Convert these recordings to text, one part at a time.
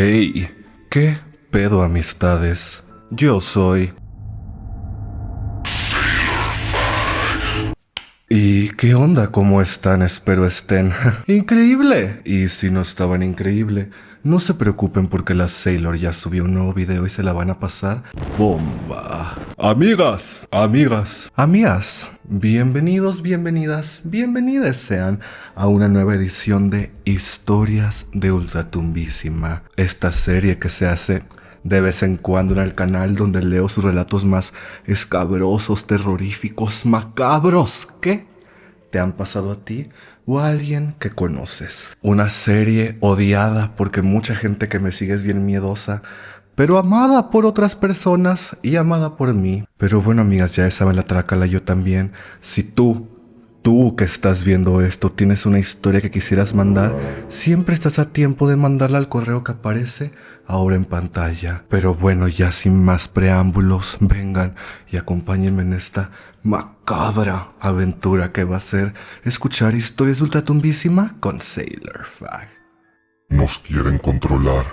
Hey, ¿qué pedo amistades? Yo soy... ¿Y qué onda? ¿Cómo están? Espero estén... ¡Increíble! Y si no estaban increíble, no se preocupen porque la Sailor ya subió un nuevo video y se la van a pasar bomba. Amigas, bienvenidos, bienvenidas, bienvenidas sean a una nueva edición de Historias de Ultratumbísima. Esta serie que se hace de vez en cuando en el canal donde leo sus relatos más escabrosos, terroríficos, macabros. ¿Qué te han pasado a ti o a alguien que conoces? Una serie odiada porque mucha gente que me sigue es bien miedosa, pero amada por otras personas y amada por mí. Pero bueno, amigas, ya saben la trácala yo también. Si tú que estás viendo esto, tienes una historia que quisieras mandar, siempre estás a tiempo de mandarla al correo que aparece ahora en pantalla. Pero bueno, ya sin más preámbulos, vengan y acompáñenme en esta macabra aventura que va a ser escuchar historias de ultratumbísima con Sailor Fag. Nos quieren controlar.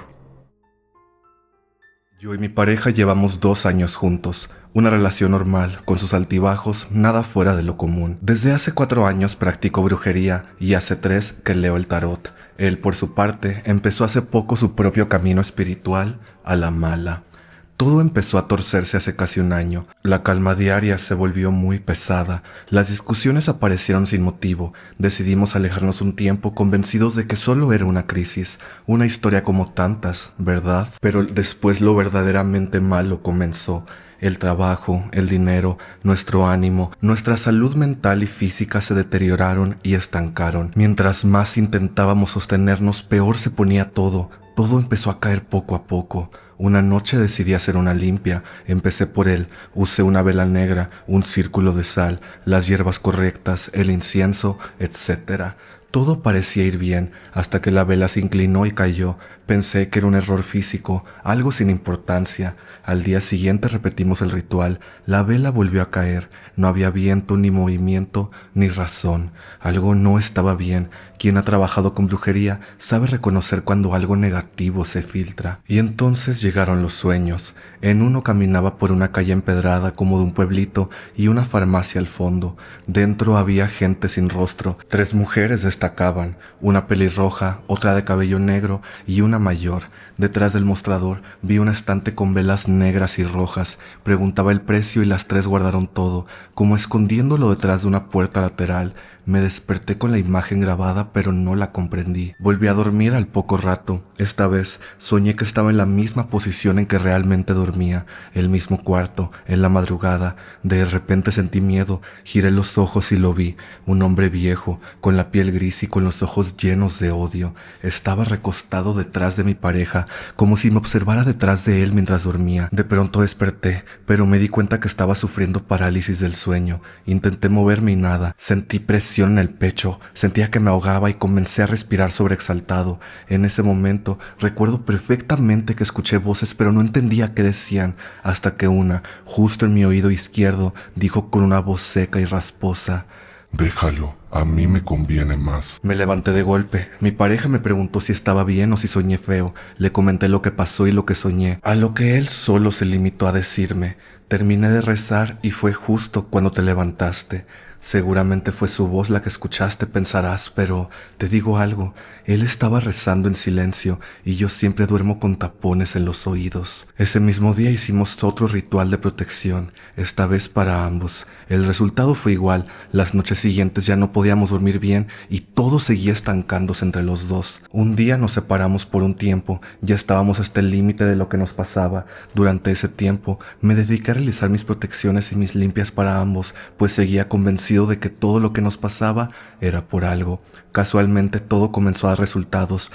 Yo y mi pareja llevamos 2 años juntos, una relación normal, con sus altibajos, nada fuera de lo común. Desde hace 4 años practico brujería y hace 3 que leo el tarot. Él, por su parte, empezó hace poco su propio camino espiritual a la mala. Todo empezó a torcerse hace casi 1 año. La calma diaria se volvió muy pesada. Las discusiones aparecieron sin motivo. Decidimos alejarnos un tiempo convencidos de que solo era una crisis, una historia como tantas, ¿verdad? Pero después lo verdaderamente malo comenzó. El trabajo, el dinero, nuestro ánimo, nuestra salud mental y física se deterioraron y estancaron. Mientras más intentábamos sostenernos, peor se ponía todo. Todo empezó a caer poco a poco. Una noche decidí hacer una limpia. Empecé por él. Usé una vela negra, un círculo de sal, las hierbas correctas, el incienso, etc. Todo parecía ir bien, hasta que la vela se inclinó y cayó. Pensé que era un error físico, algo sin importancia. Al día siguiente repetimos el ritual. La vela volvió a caer. No había viento, ni movimiento, ni razón. Algo no estaba bien. Quien ha trabajado con brujería sabe reconocer cuando algo negativo se filtra. Y entonces llegaron los sueños. En uno caminaba por una calle empedrada como de un pueblito y una farmacia al fondo. Dentro había gente sin rostro. 3 mujeres destacaban, una pelirroja, otra de cabello negro y una mayor. Detrás del mostrador vi un estante con velas negras y rojas. Preguntaba el precio y las 3 guardaron todo, como escondiéndolo detrás de una puerta lateral. Me desperté con la imagen grabada, pero no la comprendí. Volví a dormir al poco rato. Esta vez soñé que estaba en la misma posición en que realmente dormía, el mismo cuarto, en la madrugada. De repente sentí miedo, giré los ojos y lo vi. Un hombre viejo, con la piel gris y con los ojos llenos de odio. Estaba recostado detrás de mi pareja, como si me observara detrás de él mientras dormía. De pronto desperté, pero me di cuenta que estaba sufriendo parálisis del sueño. Intenté moverme y nada. Sentí presión en el pecho, sentía que me ahogaba y comencé a respirar sobreexaltado. En ese momento recuerdo perfectamente que escuché voces, pero no entendía qué decían, hasta que una, justo en mi oído izquierdo, dijo con una voz seca y rasposa: Déjalo, a mí me conviene más. Me levanté de golpe. Mi pareja me preguntó si estaba bien o si soñé feo. Le comenté lo que pasó y lo que soñé, a lo que él solo se limitó a decirme: terminé de rezar y fue justo cuando te levantaste. Seguramente fue su voz la que escuchaste, pensarás, pero te digo algo, él estaba rezando en silencio y yo siempre duermo con tapones en los oídos. Ese mismo día hicimos otro ritual de protección, esta vez para ambos. El resultado fue igual, las noches siguientes ya no podíamos dormir bien y todo seguía estancándose entre los dos. Un día nos separamos por un tiempo, ya estábamos hasta el límite de lo que nos pasaba. Durante ese tiempo me dediqué a realizar mis protecciones y mis limpias para ambos, pues seguía convencido de que todo lo que nos pasaba era por algo. Casualmente todo comenzó a dar resultados.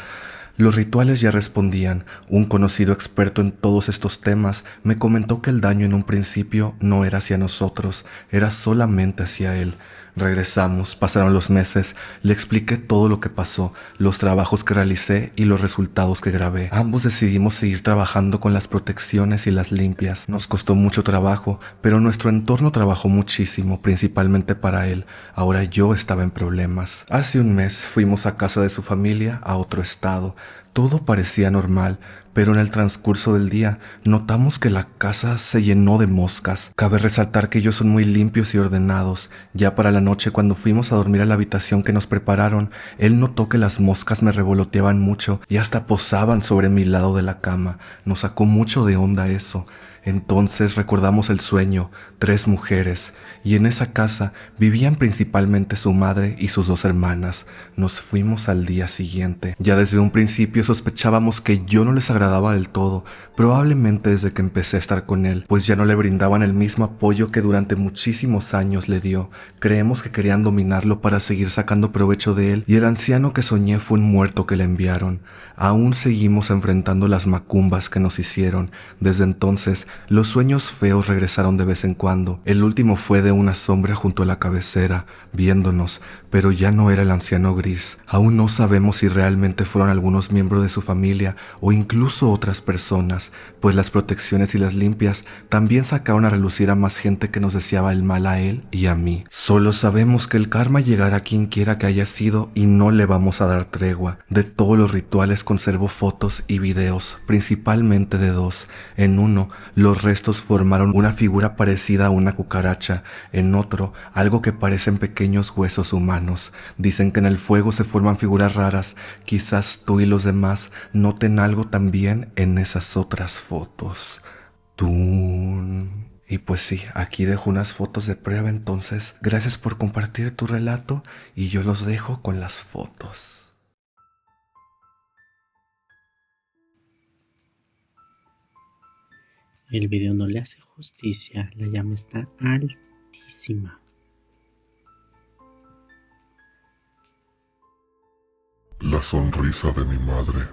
Los rituales ya respondían. Un conocido experto en todos estos temas me comentó que el daño en un principio no era hacia nosotros, era solamente hacia él. Regresamos, pasaron los meses, le expliqué todo lo que pasó, los trabajos que realicé y los resultados que grabé. Ambos decidimos seguir trabajando con las protecciones y las limpias. Nos costó mucho trabajo, pero nuestro entorno trabajó muchísimo, principalmente para él. Ahora yo estaba en problemas. Hace un mes fuimos a casa de su familia, a otro estado. Todo parecía normal, pero en el transcurso del día notamos que la casa se llenó de moscas. Cabe resaltar que ellos son muy limpios y ordenados. Ya para la noche, cuando fuimos a dormir a la habitación que nos prepararon, él notó que las moscas me revoloteaban mucho y hasta posaban sobre mi lado de la cama. Nos sacó mucho de onda eso. Entonces recordamos el sueño, 3 mujeres, y en esa casa vivían principalmente su madre y sus 2 hermanas. Nos fuimos al día siguiente. Ya desde un principio sospechábamos que yo no les agradaba del todo, probablemente desde que empecé a estar con él, pues ya no le brindaban el mismo apoyo que durante muchísimos años le dio. Creemos que querían dominarlo para seguir sacando provecho de él, y el anciano que soñé fue un muerto que le enviaron. Aún seguimos enfrentando las macumbas que nos hicieron. Desde entonces, los sueños feos regresaron de vez en cuando. El último fue de una sombra junto a la cabecera, viéndonos, pero ya no era el anciano gris. Aún no sabemos si realmente fueron algunos miembros de su familia o incluso otras personas, pues las protecciones y las limpias también sacaron a relucir a más gente que nos deseaba el mal a él y a mí. Solo sabemos que el karma llegará a quien quiera que haya sido y no le vamos a dar tregua. De todos los rituales conservo fotos y videos, principalmente de 2. En uno, los restos formaron una figura parecida a una cucaracha, en otro, algo que parecen pequeños huesos humanos. Dicen que en el fuego se forman figuras raras. Quizás tú y los demás noten algo también en esas otras fotos. Y pues sí, aquí dejo unas fotos de prueba. Entonces, gracias por compartir tu relato y yo los dejo con las fotos. El video no le hace justicia, la llama está altísima. La sonrisa de mi madre.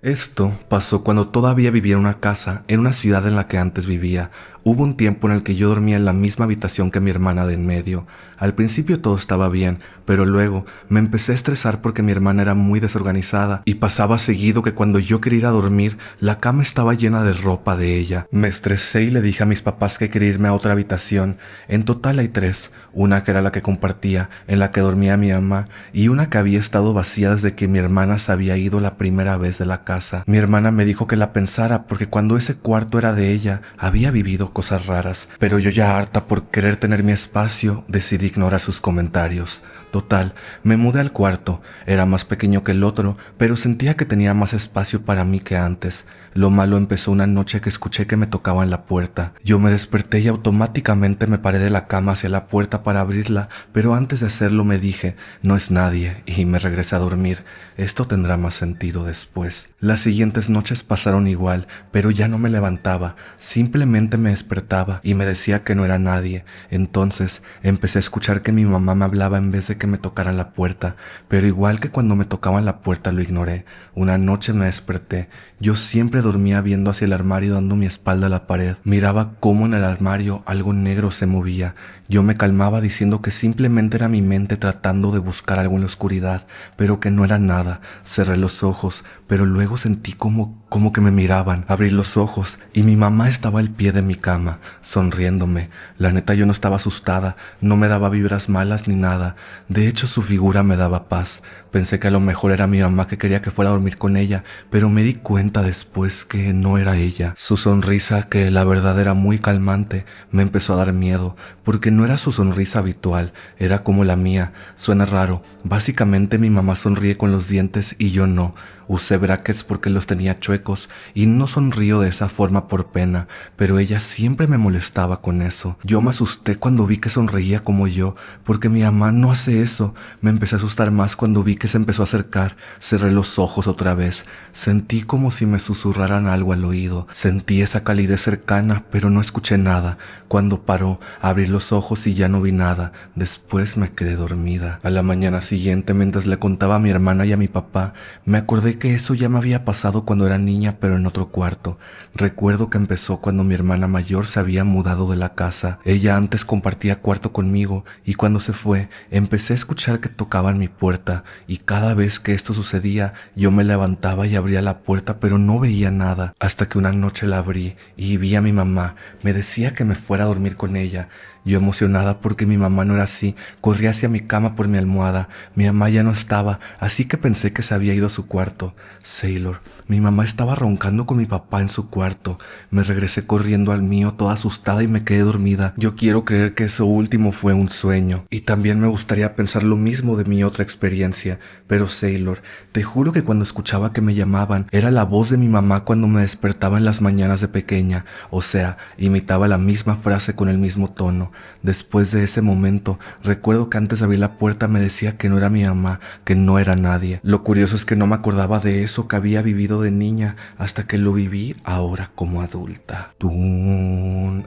Esto pasó cuando todavía vivía en una casa en una ciudad en la que antes vivía. Hubo un tiempo en el que yo dormía en la misma habitación que mi hermana de en medio. Al principio todo estaba bien, pero luego me empecé a estresar porque mi hermana era muy desorganizada y pasaba seguido que cuando yo quería ir a dormir, la cama estaba llena de ropa de ella. Me estresé y le dije a mis papás que quería irme a otra habitación. En total hay 3, una que era la que compartía, en la que dormía mi mamá, y una que había estado vacía desde que mi hermana se había ido la primera vez de la casa. Mi hermana me dijo que la pensara porque cuando ese cuarto era de ella, había vivido cosas raras, pero yo ya harta por querer tener mi espacio, decidí ignorar sus comentarios. Total, me mudé al cuarto. Era más pequeño que el otro, pero sentía que tenía más espacio para mí que antes. Lo malo empezó una noche que escuché que me tocaban la puerta. Yo me desperté y automáticamente me paré de la cama hacia la puerta para abrirla, pero antes de hacerlo me dije, no es nadie, y me regresé a dormir. Esto tendrá más sentido después. Las siguientes noches pasaron igual, pero ya no me levantaba. Simplemente me despertaba y me decía que no era nadie. Entonces empecé a escuchar que mi mamá me hablaba en vez de que me tocaran la puerta, pero igual que cuando me tocaban la puerta lo ignoré. Una noche me desperté. Yo siempre dormía viendo hacia el armario dando mi espalda a la pared. Miraba cómo en el armario algo negro se movía. Yo me calmaba diciendo que simplemente era mi mente tratando de buscar algo en la oscuridad, pero que no era nada. Cerré los ojos, pero luego sentí como que me miraban. Abrí los ojos y mi mamá estaba al pie de mi cama, sonriéndome. La neta yo no estaba asustada, no me daba vibras malas ni nada. De hecho su figura me daba paz. Pensé que a lo mejor era mi mamá que quería que fuera a dormir con ella, pero me di cuenta después que no era ella. Su sonrisa, que la verdad era muy calmante, me empezó a dar miedo, porque no era su sonrisa habitual, era como la mía. Suena raro, básicamente mi mamá sonríe con los dientes y yo no. Usé brackets porque los tenía chuecos y no sonrío de esa forma por pena, pero ella siempre me molestaba con eso. Yo me asusté cuando vi que sonreía como yo, porque mi mamá no hace eso. Me empecé a asustar más cuando vi que se empezó a acercar. Cerré los ojos otra vez. Sentí como si me susurraran algo al oído. Sentí esa calidez cercana, pero no escuché nada. Cuando paró, abrí los ojos y ya no vi nada. Después me quedé dormida. A la mañana siguiente, mientras le contaba a mi hermana y a mi papá, me acordé que eso ya me había pasado cuando era niña, pero en otro cuarto. Recuerdo que empezó cuando mi hermana mayor se había mudado de la casa. Ella antes compartía cuarto conmigo y cuando se fue, empecé a escuchar que tocaban mi puerta y cada vez que esto sucedía, yo me levantaba y abría la puerta, pero no veía nada. Hasta que una noche la abrí y vi a mi mamá. Me decía que me fuera a dormir con ella. Yo emocionada porque mi mamá no era así, corrí hacia mi cama por mi almohada. Mi mamá ya no estaba, así que pensé que se había ido a su cuarto. Sailor, mi mamá estaba roncando con mi papá en su cuarto. Me regresé corriendo al mío toda asustada y me quedé dormida. Yo quiero creer que eso último fue un sueño. Y también me gustaría pensar lo mismo de mi otra experiencia. Pero Sailor, te juro que cuando escuchaba que me llamaban, era la voz de mi mamá cuando me despertaba en las mañanas de pequeña. O sea, imitaba la misma frase con el mismo tono. Después de ese momento, recuerdo que antes de abrir la puerta me decía que no era mi mamá, que no era nadie. Lo curioso es que no me acordaba de eso que había vivido de niña hasta que lo viví ahora como adulta.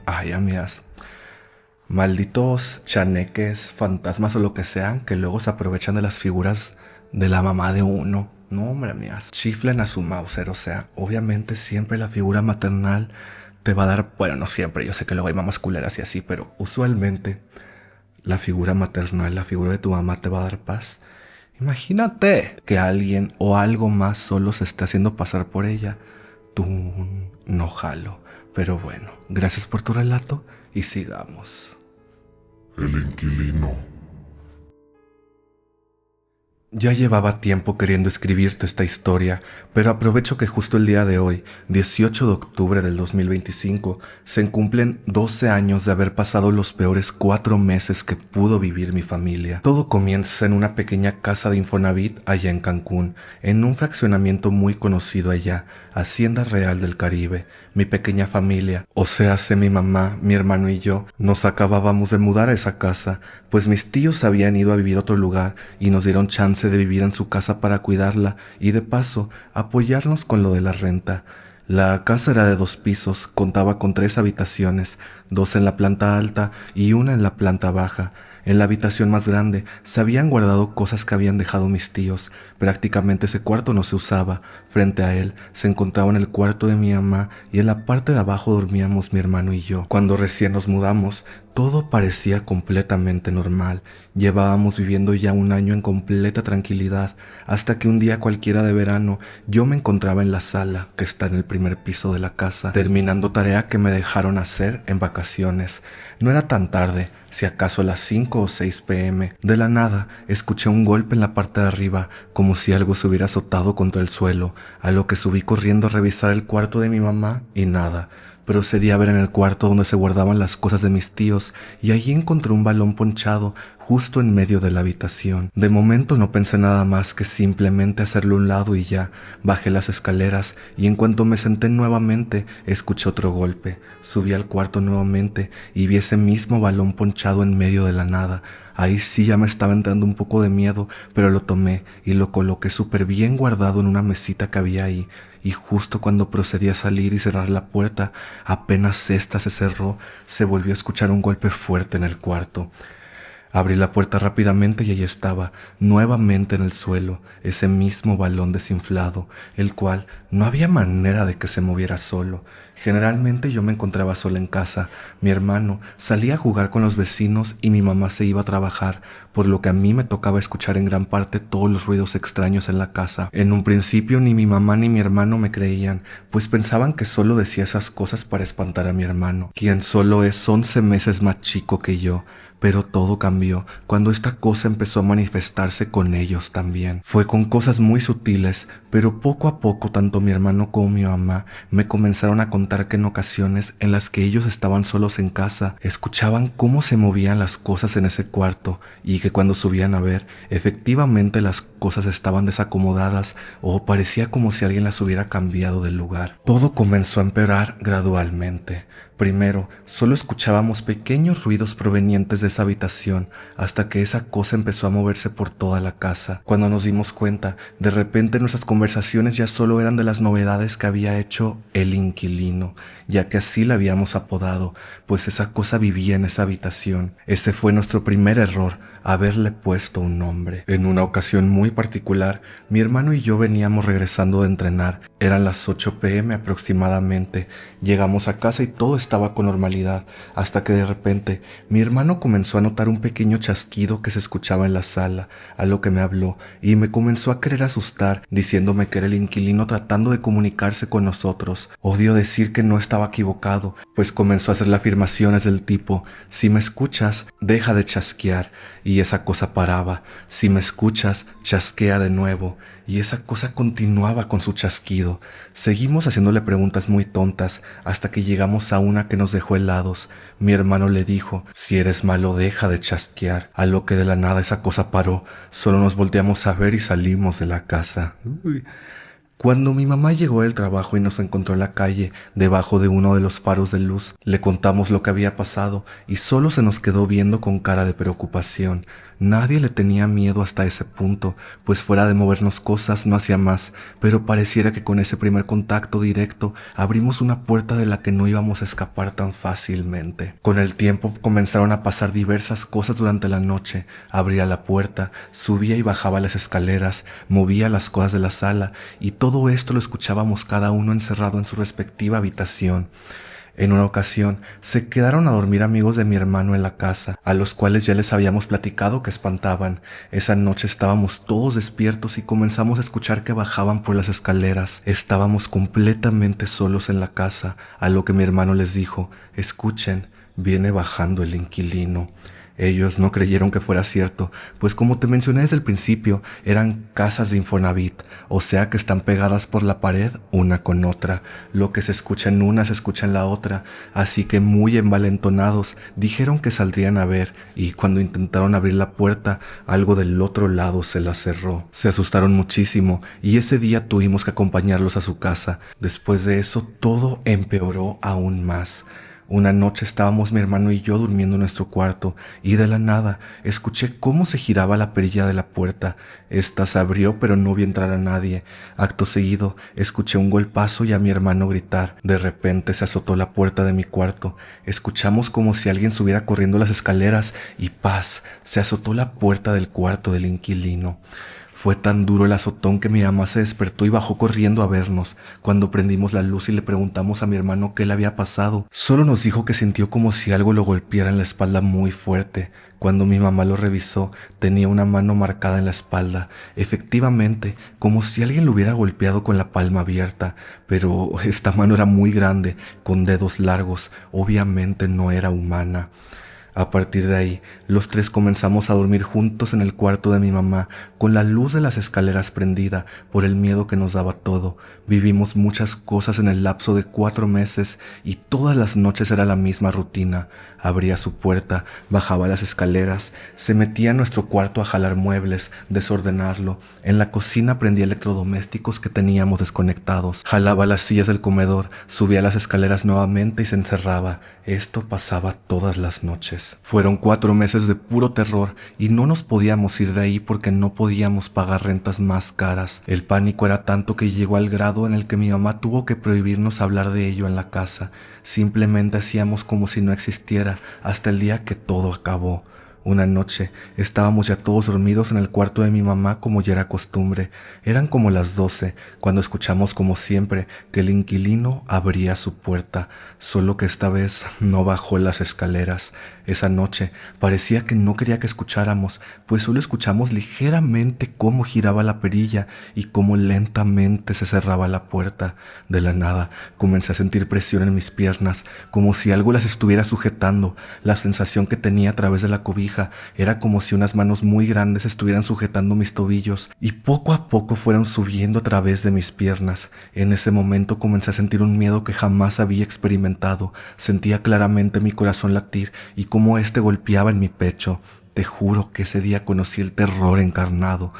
Ay, amigas. Malditos chaneques, fantasmas o lo que sean, que luego se aprovechan de las figuras de la mamá de uno. No, hombre, amigas, chiflen a su Mauser. O sea, obviamente siempre la figura maternal te va a dar, bueno, no siempre, yo sé que luego hay mamás culeras y así, pero usualmente la figura maternal, la figura de tu mamá te va a dar paz. Imagínate que alguien o algo más solo se esté haciendo pasar por ella. Tú no jalo. Pero bueno, gracias por tu relato y sigamos. El inquilino. Ya llevaba tiempo queriendo escribirte esta historia, pero aprovecho que justo el día de hoy, 18 de octubre del 2025, se cumplen 12 años de haber pasado los peores 4 meses que pudo vivir mi familia. Todo comienza en una pequeña casa de Infonavit allá en Cancún, en un fraccionamiento muy conocido allá, Hacienda Real del Caribe. Mi pequeña familia, o sea, mi mamá, mi hermano y yo, nos acabábamos de mudar a esa casa, pues mis tíos habían ido a vivir a otro lugar y nos dieron chance de vivir en su casa para cuidarla y de paso apoyarnos con lo de la renta. La casa era de 2 pisos, contaba con 3 habitaciones, 2 en la planta alta y una en la planta baja. En la habitación más grande se habían guardado cosas que habían dejado mis tíos. Prácticamente ese cuarto no se usaba. Frente a él se encontraban el cuarto de mi mamá y en la parte de abajo dormíamos mi hermano y yo. Cuando recién nos mudamos, todo parecía completamente normal. Llevábamos viviendo ya 1 año en completa tranquilidad, hasta que un día cualquiera de verano yo me encontraba en la sala, que está en el primer piso de la casa, terminando tarea que me dejaron hacer en vacaciones. No era tan tarde, si acaso a las 5 o 6 p.m. De la nada, escuché un golpe en la parte de arriba, como si algo se hubiera azotado contra el suelo, a lo que subí corriendo a revisar el cuarto de mi mamá y nada. Procedí a ver en el cuarto donde se guardaban las cosas de mis tíos y allí encontré un balón ponchado justo en medio de la habitación. De momento no pensé nada más que simplemente hacerlo a un lado y ya. Bajé las escaleras y en cuanto me senté nuevamente escuché otro golpe. Subí al cuarto nuevamente y vi ese mismo balón ponchado en medio de la nada. Ahí sí ya me estaba entrando un poco de miedo, pero lo tomé y lo coloqué súper bien guardado en una mesita que había ahí. Y justo cuando procedí a salir y cerrar la puerta, apenas ésta se cerró, se volvió a escuchar un golpe fuerte en el cuarto. Abrí la puerta rápidamente y allí estaba, nuevamente en el suelo, ese mismo balón desinflado, el cual no había manera de que se moviera solo. Generalmente yo me encontraba sola en casa, mi hermano salía a jugar con los vecinos y mi mamá se iba a trabajar, por lo que a mí me tocaba escuchar en gran parte todos los ruidos extraños en la casa. En un principio ni mi mamá ni mi hermano me creían, pues pensaban que solo decía esas cosas para espantar a mi hermano, quien solo es 11 meses más chico que yo. Pero todo cambió cuando esta cosa empezó a manifestarse con ellos también. Fue con cosas muy sutiles, pero poco a poco tanto mi hermano como mi mamá me comenzaron a contar que en ocasiones en las que ellos estaban solos en casa, escuchaban cómo se movían las cosas en ese cuarto y que cuando subían a ver, efectivamente las cosas estaban desacomodadas o parecía como si alguien las hubiera cambiado del lugar. Todo comenzó a empeorar gradualmente. Primero, solo escuchábamos pequeños ruidos provenientes de esa habitación hasta que esa cosa empezó a moverse por toda la casa. Cuando nos dimos cuenta, de repente nuestras conversaciones ya solo eran de las novedades que había hecho el inquilino, ya que así la habíamos apodado, pues esa cosa vivía en esa habitación. Ese fue nuestro primer error, haberle puesto un nombre. En una ocasión muy particular, mi hermano y yo veníamos regresando de entrenar. Eran las 8 p.m. aproximadamente. Llegamos a casa y todo estaba con normalidad, hasta que de repente mi hermano comenzó a notar un pequeño chasquido que se escuchaba en la sala, a lo que me habló y me comenzó a querer asustar, diciéndome que era el inquilino tratando de comunicarse con nosotros. Odio decir que no estaba equivocado, pues comenzó a hacer afirmaciones del tipo: si me escuchas, deja de chasquear, y esa cosa paraba; si me escuchas, chasquea de nuevo, y esa cosa continuaba con su chasquido. Seguimos haciéndole preguntas muy tontas hasta que llegamos a una que nos dejó helados. Mi hermano le dijo: si eres malo, deja de chasquear, a lo que de la nada esa cosa paró. Solo nos volteamos a ver y salimos de la casa. Cuando mi mamá llegó del trabajo y nos encontró en la calle, debajo de uno de los faros de luz, le contamos lo que había pasado y solo se nos quedó viendo con cara de preocupación. Nadie le tenía miedo hasta ese punto, pues fuera de movernos cosas no hacía más, pero pareciera que con ese primer contacto directo abrimos una puerta de la que no íbamos a escapar tan fácilmente. Con el tiempo comenzaron a pasar diversas cosas durante la noche. Abría la puerta, subía y bajaba las escaleras, movía las cosas de la sala, y todo esto lo escuchábamos cada uno encerrado en su respectiva habitación. En una ocasión se quedaron a dormir amigos de mi hermano en la casa, a los cuales ya les habíamos platicado que espantaban. Esa noche estábamos todos despiertos y comenzamos a escuchar que bajaban por las escaleras. Estábamos completamente solos en la casa, a lo que mi hermano les dijo: escuchen, viene bajando el inquilino. Ellos no creyeron que fuera cierto, pues como te mencioné desde el principio, eran casas de Infonavit, o sea que están pegadas por la pared una con otra. Lo que se escucha en una se escucha en la otra, así que muy envalentonados dijeron que saldrían a ver, y cuando intentaron abrir la puerta, algo del otro lado se la cerró. Se asustaron muchísimo y ese día tuvimos que acompañarlos a su casa. Después de eso todo empeoró aún más. Una noche estábamos mi hermano y yo durmiendo en nuestro cuarto y de la nada escuché cómo se giraba la perilla de la puerta. Esta se abrió pero no vi entrar a nadie. Acto seguido escuché un golpazo y a mi hermano gritar. De repente se azotó la puerta de mi cuarto. Escuchamos como si alguien subiera corriendo las escaleras y ¡paz! Se azotó la puerta del cuarto del inquilino. Fue tan duro el azotón que mi mamá se despertó y bajó corriendo a vernos. Cuando prendimos la luz y le preguntamos a mi hermano qué le había pasado, solo nos dijo que sintió como si algo lo golpeara en la espalda muy fuerte. Cuando mi mamá lo revisó, tenía una mano marcada en la espalda, efectivamente, como si alguien lo hubiera golpeado con la palma abierta, pero esta mano era muy grande, con dedos largos, obviamente no era humana. A partir de ahí, los tres comenzamos a dormir juntos en el cuarto de mi mamá, con la luz de las escaleras prendida, por el miedo que nos daba todo. Vivimos muchas cosas en el lapso de 4 meses y todas las noches era la misma rutina. Abría su puerta, bajaba las escaleras, se metía en nuestro cuarto a jalar muebles, desordenarlo. En la cocina prendía electrodomésticos que teníamos desconectados. Jalaba las sillas del comedor, subía las escaleras nuevamente y se encerraba. Esto pasaba todas las noches. Fueron 4 meses de puro terror y no nos podíamos ir de ahí porque no podíamos pagar rentas más caras. El pánico era tanto que llegó al grado en el que mi mamá tuvo que prohibirnos hablar de ello en la casa. Simplemente hacíamos como si no existiera hasta el día que todo acabó. Una noche estábamos ya todos dormidos en el cuarto de mi mamá como ya era costumbre. Eran como las 12 cuando escuchamos como siempre que el inquilino abría su puerta, solo que esta vez no bajó las escaleras. Esa noche parecía que no quería que escucháramos, pues solo escuchamos ligeramente cómo giraba la perilla y cómo lentamente se cerraba la puerta. De la nada comencé a sentir presión en mis piernas, como si algo las estuviera sujetando. La sensación que tenía a través de la cobija era como si unas manos muy grandes estuvieran sujetando mis tobillos y poco a poco fueron subiendo a través de mis piernas. En ese momento comencé a sentir un miedo que jamás había experimentado. Sentía claramente mi corazón latir y cómo este golpeaba en mi pecho. Te juro que ese día conocí el terror encarnado.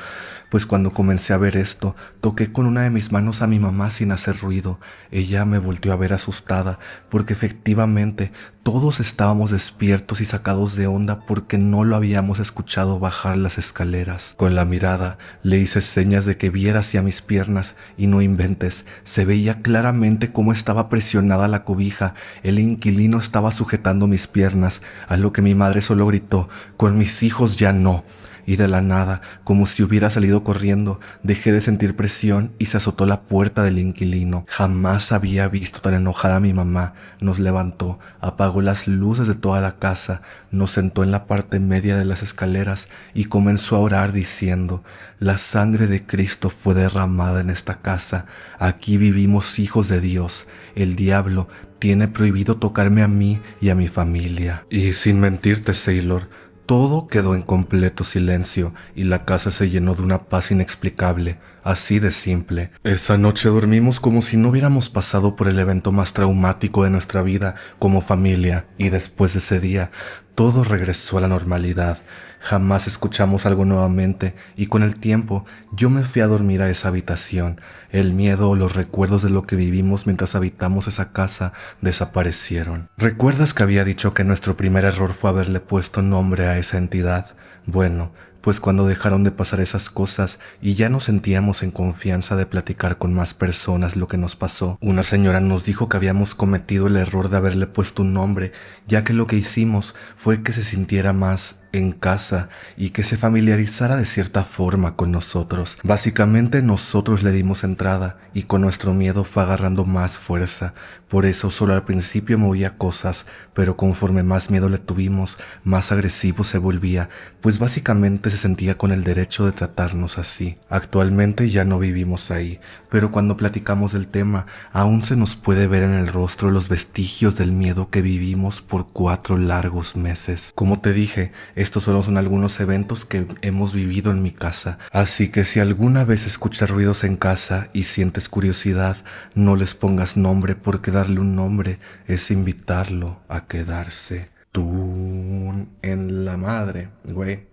pues cuando comencé a ver esto, toqué con una de mis manos a mi mamá sin hacer ruido. Ella me volteó a ver asustada, porque efectivamente todos estábamos despiertos y sacados de onda porque no lo habíamos escuchado bajar las escaleras. Con la mirada le hice señas de que viera hacia mis piernas y no inventes, se veía claramente cómo estaba presionada la cobija. El inquilino estaba sujetando mis piernas, a lo que mi madre solo gritó: "Con mis hijos ya no". Y de la nada, como si hubiera salido corriendo, dejé de sentir presión y se azotó la puerta del inquilino. Jamás había visto tan enojada a mi mamá. Nos levantó, apagó las luces de toda la casa, nos sentó en la parte media de las escaleras y comenzó a orar diciendo: "La sangre de Cristo fue derramada en esta casa. Aquí vivimos hijos de Dios. El diablo tiene prohibido tocarme a mí y a mi familia". Y sin mentirte, Sailor, todo quedó en completo silencio y la casa se llenó de una paz inexplicable, así de simple. Esa noche dormimos como si no hubiéramos pasado por el evento más traumático de nuestra vida como familia, y después de ese día, todo regresó a la normalidad. Jamás escuchamos algo nuevamente y con el tiempo yo me fui a dormir a esa habitación. El miedo o los recuerdos de lo que vivimos mientras habitamos esa casa desaparecieron. ¿Recuerdas que había dicho que nuestro primer error fue haberle puesto nombre a esa entidad? Bueno, pues cuando dejaron de pasar esas cosas y ya nos sentíamos en confianza de platicar con más personas lo que nos pasó, una señora nos dijo que habíamos cometido el error de haberle puesto un nombre, ya que lo que hicimos fue que se sintiera más en casa y que se familiarizara de cierta forma con nosotros. Básicamente nosotros le dimos entrada y con nuestro miedo fue agarrando más fuerza. Por eso solo al principio movía cosas, pero conforme más miedo le tuvimos, más agresivo se volvía, pues básicamente se sentía con el derecho de tratarnos así. Actualmente ya no vivimos ahí, pero cuando platicamos del tema, aún se nos puede ver en el rostro los vestigios del miedo que vivimos por 4 largos meses. Como te dije, estos solo son algunos eventos que hemos vivido en mi casa, así que si alguna vez escuchas ruidos en casa y sientes curiosidad, no les pongas nombre, porque darle un nombre es invitarlo a quedarse. Tú en la madre, güey.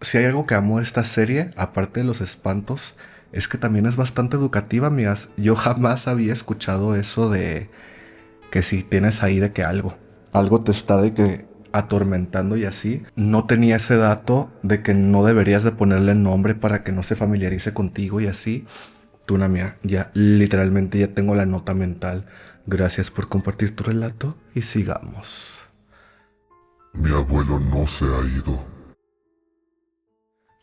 Si hay algo que amo de esta serie, aparte de los espantos, es que también es bastante educativa, amigas. Yo jamás había escuchado eso de que si tienes ahí de que algo te está de que atormentando y así. No tenía ese dato de que no deberías de ponerle nombre para que no se familiarice contigo y así. Tú, una mía, ya literalmente ya tengo la nota mental. Gracias por compartir tu relato y sigamos. Mi abuelo no se ha ido.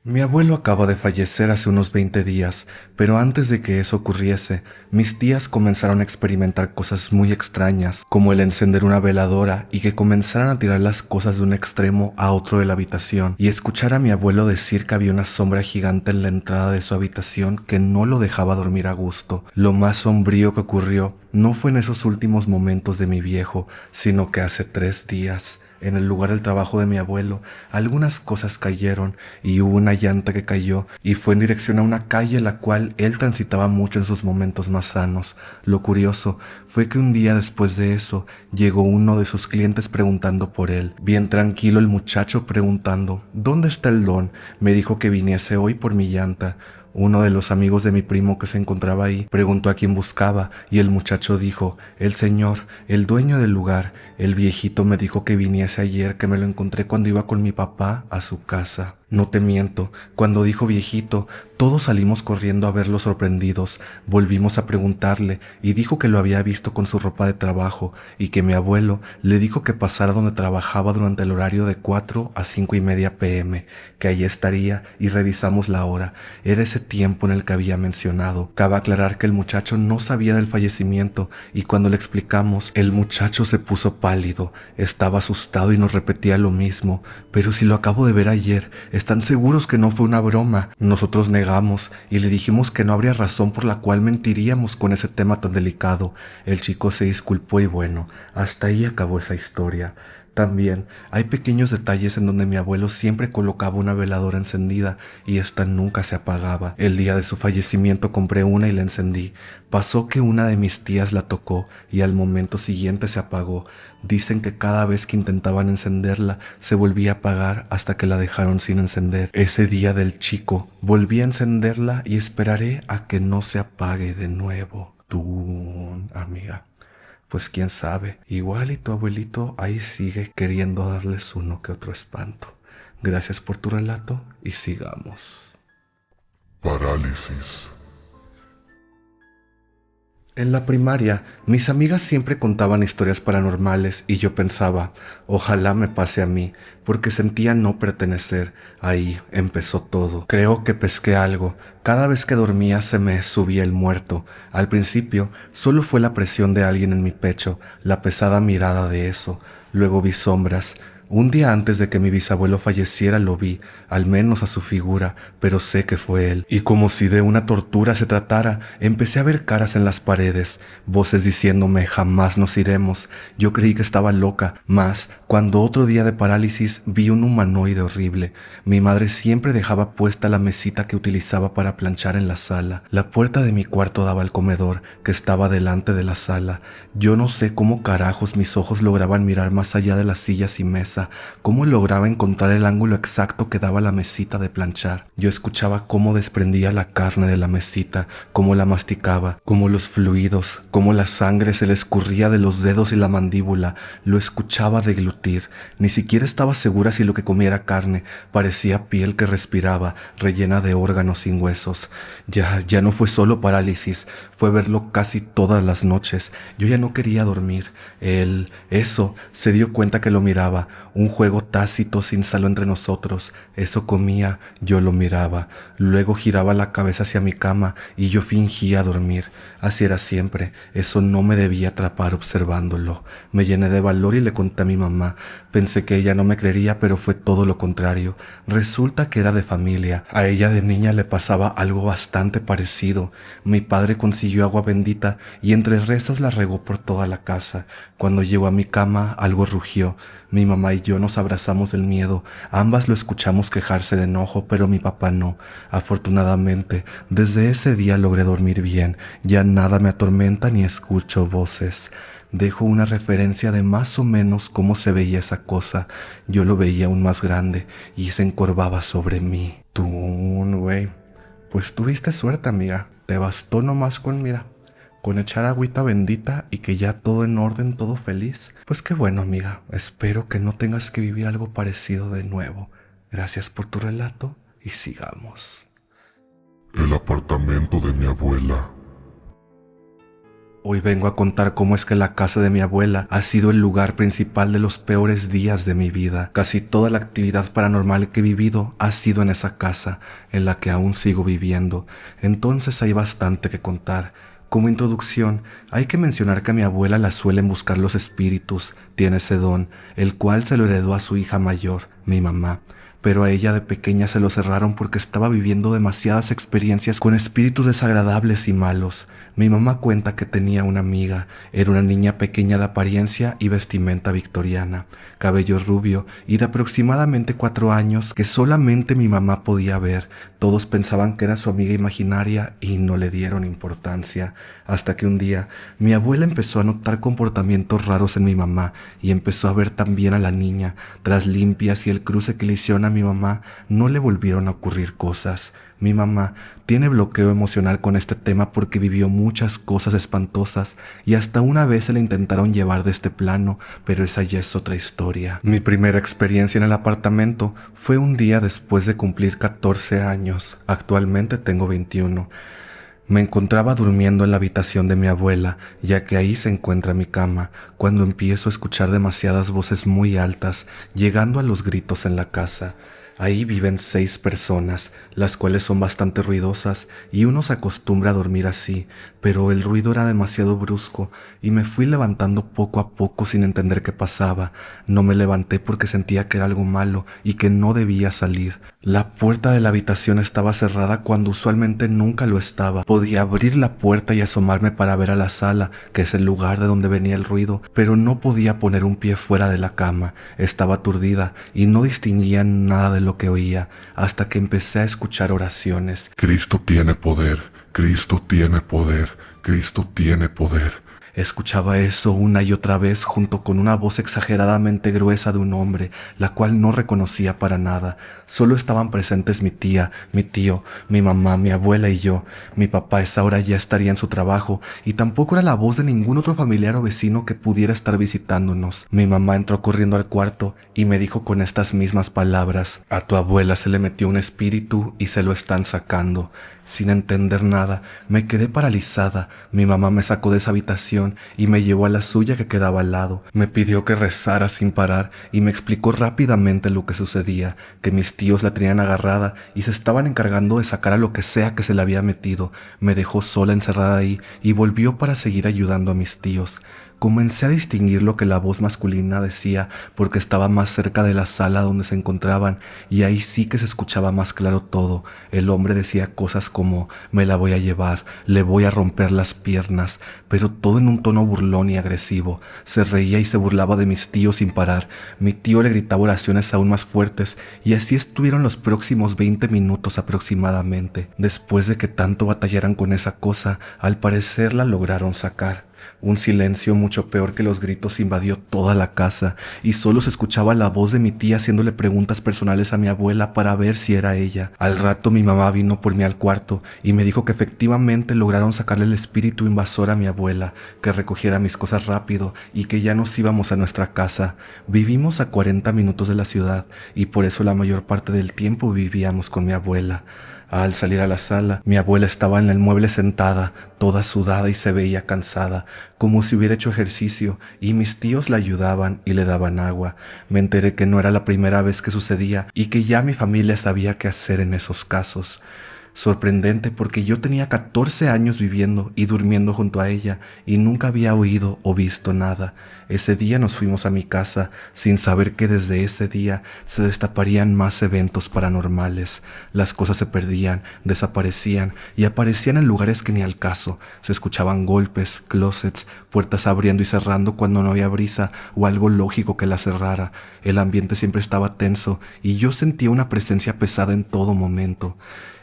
Mi abuelo acaba de fallecer hace unos 20 días, pero antes de que eso ocurriese, mis tías comenzaron a experimentar cosas muy extrañas, como el encender una veladora y que comenzaran a tirar las cosas de un extremo a otro de la habitación, y escuchar a mi abuelo decir que había una sombra gigante en la entrada de su habitación que no lo dejaba dormir a gusto. Lo más sombrío que ocurrió no fue en esos últimos momentos de mi viejo, sino que hace 3 días. En el lugar del trabajo de mi abuelo, algunas cosas cayeron y hubo una llanta que cayó y fue en dirección a una calle la cual él transitaba mucho en sus momentos más sanos. Lo curioso fue que un día después de eso llegó uno de sus clientes preguntando por él. Bien tranquilo el muchacho preguntando: ¿dónde está el don? Me dijo que viniese hoy por mi llanta. Uno de los amigos de mi primo que se encontraba ahí preguntó a quién buscaba y el muchacho dijo: el señor, el dueño del lugar. El viejito me dijo que viniese ayer, que me lo encontré cuando iba con mi papá a su casa. No te miento, cuando dijo viejito, todos salimos corriendo a verlo sorprendidos. Volvimos a preguntarle y dijo que lo había visto con su ropa de trabajo y que mi abuelo le dijo que pasara donde trabajaba durante el horario de 4 a 5:30 p.m, que allí estaría, y revisamos la hora. Era ese tiempo en el que había mencionado. Cabe aclarar que el muchacho no sabía del fallecimiento y cuando le explicamos, el muchacho se puso pálido, estaba asustado y nos repetía lo mismo: pero si lo acabo de ver ayer, ¿están seguros que no fue una broma? Nosotros negamos y le dijimos que no habría razón por la cual mentiríamos con ese tema tan delicado. El chico se disculpó y bueno, hasta ahí acabó esa historia. También hay pequeños detalles en donde mi abuelo siempre colocaba una veladora encendida y esta nunca se apagaba. El día de su fallecimiento compré una y la encendí. Pasó que una de mis tías la tocó y al momento siguiente se apagó. Dicen que cada vez que intentaban encenderla se volvía a apagar hasta que la dejaron sin encender. Ese día del chico volví a encenderla y esperaré a que no se apague de nuevo. Tú, amiga. Pues quién sabe, igual y tu abuelito ahí sigue queriendo darles uno que otro espanto. Gracias por tu relato y sigamos. Parálisis. En la primaria, mis amigas siempre contaban historias paranormales y yo pensaba, ojalá me pase a mí, porque sentía no pertenecer. Ahí empezó todo. Creo que pesqué algo. Cada vez que dormía se me subía el muerto. Al principio, solo fue la presión de alguien en mi pecho, la pesada mirada de eso. Luego vi sombras. Un día antes de que mi bisabuelo falleciera lo vi, al menos a su figura, pero sé que fue él. Y como si de una tortura se tratara, empecé a ver caras en las paredes, voces diciéndome jamás nos iremos. Yo creí que estaba loca, mas cuando otro día de parálisis vi un humanoide horrible. Mi madre siempre dejaba puesta la mesita que utilizaba para planchar en la sala. La puerta de mi cuarto daba al comedor, que estaba delante de la sala. Yo no sé cómo carajos mis ojos lograban mirar más allá de las sillas y mesas. Cómo lograba encontrar el ángulo exacto que daba la mesita de planchar. Yo escuchaba cómo desprendía la carne de la mesita, cómo la masticaba, cómo los fluidos, cómo la sangre se le escurría de los dedos y la mandíbula. Lo escuchaba deglutir. Ni siquiera estaba segura si lo que comía era carne. Parecía piel que respiraba, rellena de órganos sin huesos. Ya no fue solo parálisis, fue verlo casi todas las noches. Yo ya no quería dormir. Eso, se dio cuenta que lo miraba. Un juego tácito se instaló entre nosotros. Eso comía, yo lo miraba. Luego giraba la cabeza hacia mi cama y yo fingía dormir. Así era siempre. Eso no me debía atrapar observándolo. Me llené de valor y le conté a mi mamá. Pensé que ella no me creería, pero fue todo lo contrario. Resulta que era de familia. A ella de niña le pasaba algo bastante parecido. Mi padre consiguió agua bendita y entre rezos la regó por toda la casa. Cuando llegó a mi cama, algo rugió. Mi mamá y yo nos abrazamos del miedo. Ambas lo escuchamos quejarse de enojo, pero mi papá no. Afortunadamente, desde ese día logré dormir bien. Ya nada me atormenta ni escucho voces. Dejo una referencia de más o menos cómo se veía esa cosa. Yo lo veía aún más grande y se encorvaba sobre mí. Tú, güey, pues tuviste suerte, amiga. Te bastó nomás con echar agüita bendita y que ya todo en orden, todo feliz. Pues qué bueno, amiga. Espero que no tengas que vivir algo parecido de nuevo. Gracias por tu relato y sigamos. El apartamento de mi abuela. Hoy vengo a contar cómo es que la casa de mi abuela ha sido el lugar principal de los peores días de mi vida. Casi toda la actividad paranormal que he vivido ha sido en esa casa, en la que aún sigo viviendo. Entonces hay bastante que contar. Como introducción, hay que mencionar que a mi abuela la suelen buscar los espíritus, tiene ese don, el cual se lo heredó a su hija mayor, mi mamá. Pero a ella de pequeña se lo cerraron porque estaba viviendo demasiadas experiencias con espíritus desagradables y malos. Mi mamá cuenta que tenía una amiga, era una niña pequeña de apariencia y vestimenta victoriana, cabello rubio y de aproximadamente 4 años que solamente mi mamá podía ver. Todos pensaban que era su amiga imaginaria y no le dieron importancia, hasta que un día mi abuela empezó a notar comportamientos raros en mi mamá y empezó a ver también a la niña. Tras limpias y el cruce que le hicieron a mi mamá, no le volvieron a ocurrir cosas. Mi mamá tiene bloqueo emocional con este tema porque vivió muchas cosas espantosas y hasta una vez se le intentaron llevar de este plano, pero esa ya es otra historia. Mi primera experiencia en el apartamento fue un día después de cumplir 14 años. Actualmente tengo 21. Me encontraba durmiendo en la habitación de mi abuela, ya que ahí se encuentra mi cama, cuando empiezo a escuchar demasiadas voces muy altas, llegando a los gritos en la casa. Ahí viven 6 personas, las cuales son bastante ruidosas y uno se acostumbra a dormir así, pero el ruido era demasiado brusco y me fui levantando poco a poco sin entender qué pasaba. No me levanté porque sentía que era algo malo y que no debía salir. La puerta de la habitación estaba cerrada cuando usualmente nunca lo estaba. Podía abrir la puerta y asomarme para ver a la sala, que es el lugar de donde venía el ruido, pero no podía poner un pie fuera de la cama. Estaba aturdida y no distinguía nada de lo que oía, hasta que empecé a escuchar oraciones. Cristo tiene poder, Cristo tiene poder, Cristo tiene poder. Escuchaba eso una y otra vez junto con una voz exageradamente gruesa de un hombre, la cual no reconocía para nada. Solo estaban presentes mi tía, mi tío, mi mamá, mi abuela y yo. Mi papá a esa hora ya estaría en su trabajo y tampoco era la voz de ningún otro familiar o vecino que pudiera estar visitándonos. Mi mamá entró corriendo al cuarto y me dijo con estas mismas palabras: a tu abuela se le metió un espíritu y se lo están sacando. Sin entender nada, me quedé paralizada. Mi mamá me sacó de esa habitación y me llevó a la suya que quedaba al lado. Me pidió que rezara sin parar y me explicó rápidamente lo que sucedía, que mis tíos la tenían agarrada y se estaban encargando de sacar a lo que sea que se le había metido. Me dejó sola encerrada ahí y volvió para seguir ayudando a mis tíos. Comencé a distinguir lo que la voz masculina decía porque estaba más cerca de la sala donde se encontraban y ahí sí que se escuchaba más claro todo. El hombre decía cosas como: me la voy a llevar, le voy a romper las piernas, pero todo en un tono burlón y agresivo. Se reía y se burlaba de mis tíos sin parar. Mi tío le gritaba oraciones aún más fuertes y así estuvieron los próximos 20 minutos aproximadamente. Después de que tanto batallaran con esa cosa, al parecer la lograron sacar. Un silencio mucho peor que los gritos invadió toda la casa y solo se escuchaba la voz de mi tía haciéndole preguntas personales a mi abuela para ver si era ella. Al rato mi mamá vino por mí al cuarto y me dijo que efectivamente lograron sacarle el espíritu invasor a mi abuela, que recogiera mis cosas rápido y que ya nos íbamos a nuestra casa. Vivimos a 40 minutos de la ciudad y por eso la mayor parte del tiempo vivíamos con mi abuela. Al salir a la sala, mi abuela estaba en el mueble sentada, toda sudada y se veía cansada, como si hubiera hecho ejercicio, y mis tíos la ayudaban y le daban agua. Me enteré que no era la primera vez que sucedía y que ya mi familia sabía qué hacer en esos casos. Sorprendente porque yo tenía 14 años viviendo y durmiendo junto a ella y nunca había oído o visto nada. Ese día nos fuimos a mi casa sin saber que desde ese día se destaparían más eventos paranormales. Las cosas se perdían, desaparecían y aparecían en lugares que ni al caso. Se escuchaban golpes, closets, puertas abriendo y cerrando cuando no había brisa o algo lógico que la cerrara. El ambiente siempre estaba tenso y yo sentía una presencia pesada en todo momento.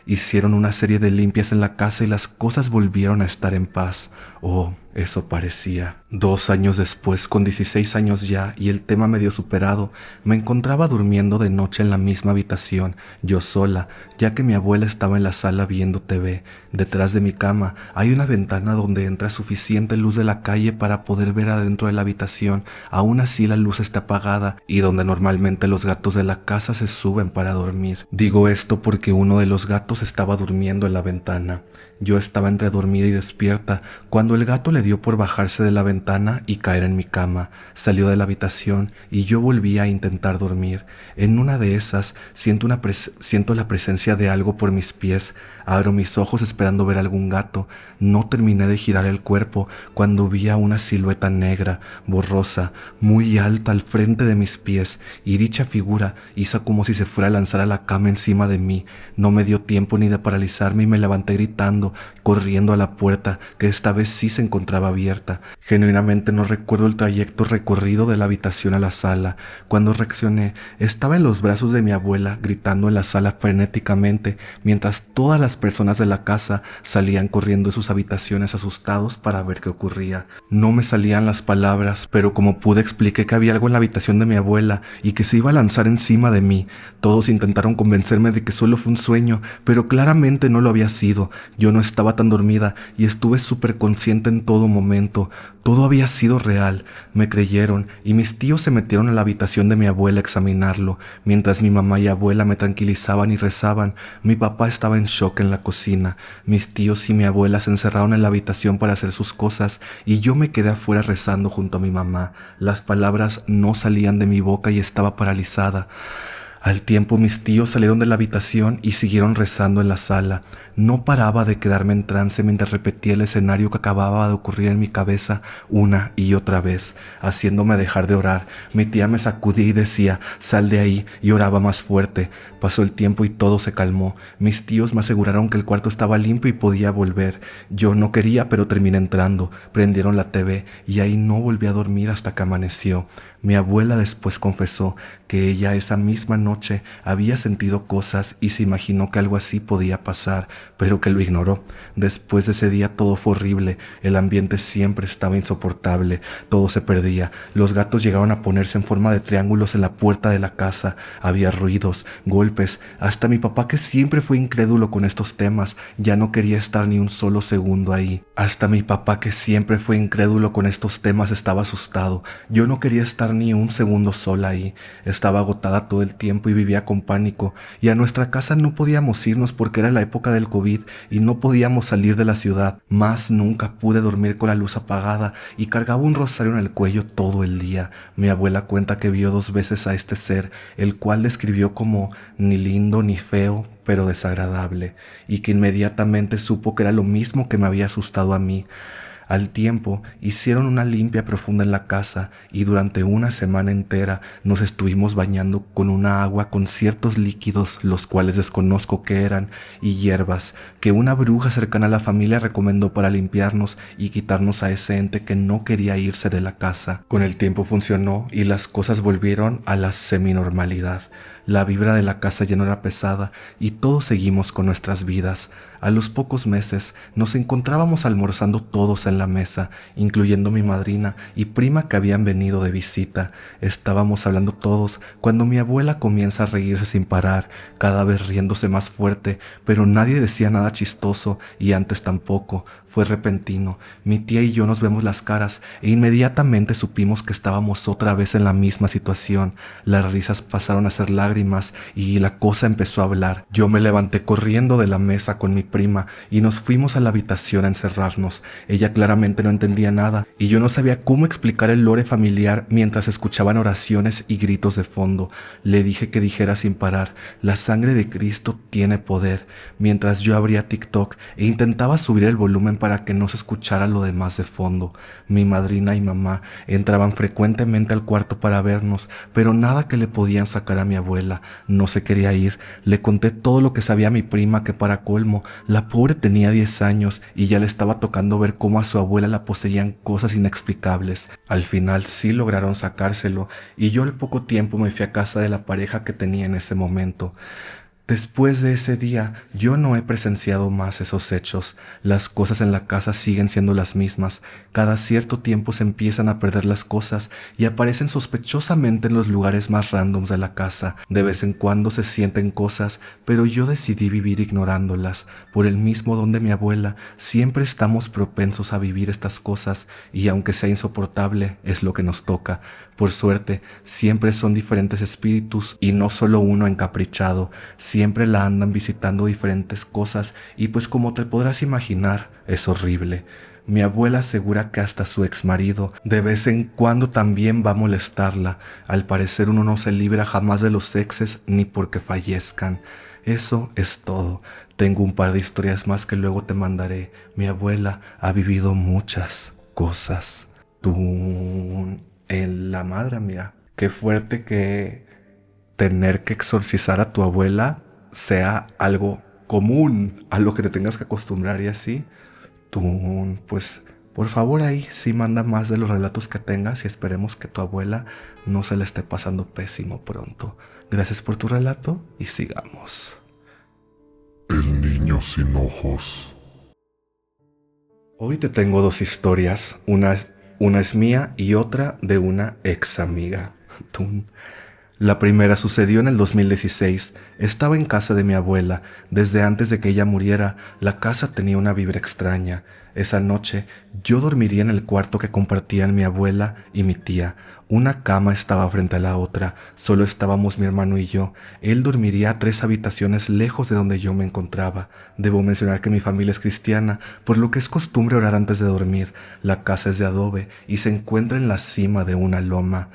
Hicieron una serie de limpias en la casa y las cosas volvieron a estar en paz. Oh, eso parecía. 2 años después, con 16 años ya y el tema medio superado, me encontraba durmiendo de noche en la misma habitación, yo sola, ya que mi abuela estaba en la sala viendo TV. Detrás de mi cama hay una ventana donde entra suficiente luz de la calle para poder ver adentro de la habitación. Aún así la luz está apagada y donde normalmente los gatos de la casa se suben para dormir. Digo esto porque uno de los gatos estaba durmiendo en la ventana. Yo estaba entre dormida y despierta cuando el gato le dio por bajarse de la ventana y caer en mi cama. Salió de la habitación y yo volví a intentar dormir. En una de esas siento la presencia de algo por mis pies. Abro mis ojos esperando ver algún gato. No terminé de girar el cuerpo cuando vi a una silueta negra, borrosa, muy alta al frente de mis pies, y dicha figura hizo como si se fuera a lanzar a la cama encima de mí. No me dio tiempo ni de paralizarme y me levanté gritando, corriendo a la puerta, que esta vez sí se encontraba abierta. Genuinamente no recuerdo el trayecto recorrido de la habitación a la sala. Cuando reaccioné, estaba en los brazos de mi abuela, gritando en la sala frenéticamente, mientras todas las personas de la casa salían corriendo de sus habitaciones asustados para ver qué ocurría. No me salían las palabras, pero como pude expliqué que había algo en la habitación de mi abuela y que se iba a lanzar encima de mí. Todos intentaron convencerme de que solo fue un sueño, pero claramente no lo había sido. Yo no estaba tan dormida y estuve súper consciente en todo momento. Todo había sido real. Me creyeron y mis tíos se metieron a la habitación de mi abuela a examinarlo. Mientras mi mamá y abuela me tranquilizaban y rezaban, mi papá estaba en shock en la cocina. Mis tíos y mi abuela se encerraron en la habitación para hacer sus cosas y yo me quedé afuera rezando junto a mi mamá. Las palabras no salían de mi boca y estaba paralizada. Al tiempo mis tíos salieron de la habitación y siguieron rezando en la sala. No paraba de quedarme en trance mientras repetía el escenario que acababa de ocurrir en mi cabeza una y otra vez, haciéndome dejar de orar. Mi tía me sacudía y decía, sal de ahí, y oraba más fuerte. Pasó el tiempo y todo se calmó. Mis tíos me aseguraron que el cuarto estaba limpio y podía volver. Yo no quería, pero terminé entrando. Prendieron la TV y ahí no volví a dormir hasta que amaneció. Mi abuela después confesó que ella esa misma noche había sentido cosas y se imaginó que algo así podía pasar, pero que lo ignoró. Después de ese día todo fue horrible, el ambiente siempre estaba insoportable, todo se perdía, los gatos llegaron a ponerse en forma de triángulos en la puerta de la casa, había ruidos, golpes, hasta mi papá, que siempre fue incrédulo con estos temas, ya no quería estar ni un solo segundo ahí. Hasta mi papá, que siempre fue incrédulo con estos temas, estaba asustado. Yo no quería estar ni un segundo sola ahí. Estaba agotada todo el tiempo y vivía con pánico. Y a nuestra casa no podíamos irnos porque era la época del COVID y no podíamos salir de la ciudad. Más nunca pude dormir con la luz apagada y cargaba un rosario en el cuello todo el día. Mi abuela cuenta que vio 2 veces a este ser, el cual describió como ni lindo ni feo, pero desagradable, y que inmediatamente supo que era lo mismo que me había asustado a mí. Al tiempo, hicieron una limpia profunda en la casa y durante una semana entera nos estuvimos bañando con una agua con ciertos líquidos, los cuales desconozco qué eran, y hierbas, que una bruja cercana a la familia recomendó para limpiarnos y quitarnos a ese ente que no quería irse de la casa. Con el tiempo funcionó y las cosas volvieron a la seminormalidad. La vibra de la casa ya no era pesada y todos seguimos con nuestras vidas. A los pocos meses nos encontrábamos almorzando todos en la mesa, incluyendo mi madrina y prima que habían venido de visita. Estábamos hablando todos cuando mi abuela comienza a reírse sin parar, cada vez riéndose más fuerte, pero nadie decía nada chistoso y antes tampoco. Fue repentino. Mi tía y yo nos vemos las caras e inmediatamente supimos que estábamos otra vez en la misma situación. Las risas pasaron a ser lágrimas y la cosa empezó a hablar. Yo me levanté corriendo de la mesa con mi prima y nos fuimos a la habitación a encerrarnos. Ella claramente no entendía nada y yo no sabía cómo explicar el lore familiar mientras escuchaban oraciones y gritos de fondo. Le dije que dijera sin parar, la sangre de Cristo tiene poder, mientras yo abría TikTok e intentaba subir el volumen para que no se escuchara lo demás de fondo. Mi madrina y mamá entraban frecuentemente al cuarto para vernos, pero nada que le podían sacar a mi abuela. No se quería ir. Le conté todo lo que sabía mi prima, que para colmo, la pobre tenía 10 años y ya le estaba tocando ver cómo a su abuela la poseían cosas inexplicables. Al final sí lograron sacárselo y yo al poco tiempo me fui a casa de la pareja que tenía en ese momento. Después de ese día, yo no he presenciado más esos hechos. Las cosas en la casa siguen siendo las mismas. Cada cierto tiempo se empiezan a perder las cosas y aparecen sospechosamente en los lugares más randoms de la casa. De vez en cuando se sienten cosas, pero yo decidí vivir ignorándolas. Por el mismo don de mi abuela, siempre estamos propensos a vivir estas cosas y aunque sea insoportable, es lo que nos toca. Por suerte, siempre son diferentes espíritus y no solo uno encaprichado. Siempre la andan visitando diferentes cosas y pues como te podrás imaginar, es horrible. Mi abuela asegura que hasta su exmarido de vez en cuando también va a molestarla. Al parecer uno no se libra jamás de los exes ni porque fallezcan. Eso es todo. Tengo un par de historias más que luego te mandaré. Mi abuela ha vivido muchas cosas. Tú... En la madre mía, qué fuerte que tener que exorcizar a tu abuela sea algo común a lo que te tengas que acostumbrar y así. Tú, pues, por favor ahí sí manda más de los relatos que tengas y esperemos que tu abuela no se le esté pasando pésimo pronto. Gracias por tu relato y sigamos. El niño sin ojos. Hoy te tengo 2 historias, una es mía y otra de una ex amiga. La primera sucedió en el 2016. Estaba en casa de mi abuela. Desde antes de que ella muriera, la casa tenía una vibra extraña. Esa noche, yo dormiría en el cuarto que compartían mi abuela y mi tía. Una cama estaba frente a la otra. Solo estábamos mi hermano y yo. Él dormiría a 3 habitaciones lejos de donde yo me encontraba. Debo mencionar que mi familia es cristiana, por lo que es costumbre orar antes de dormir. La casa es de adobe y se encuentra en la cima de una loma.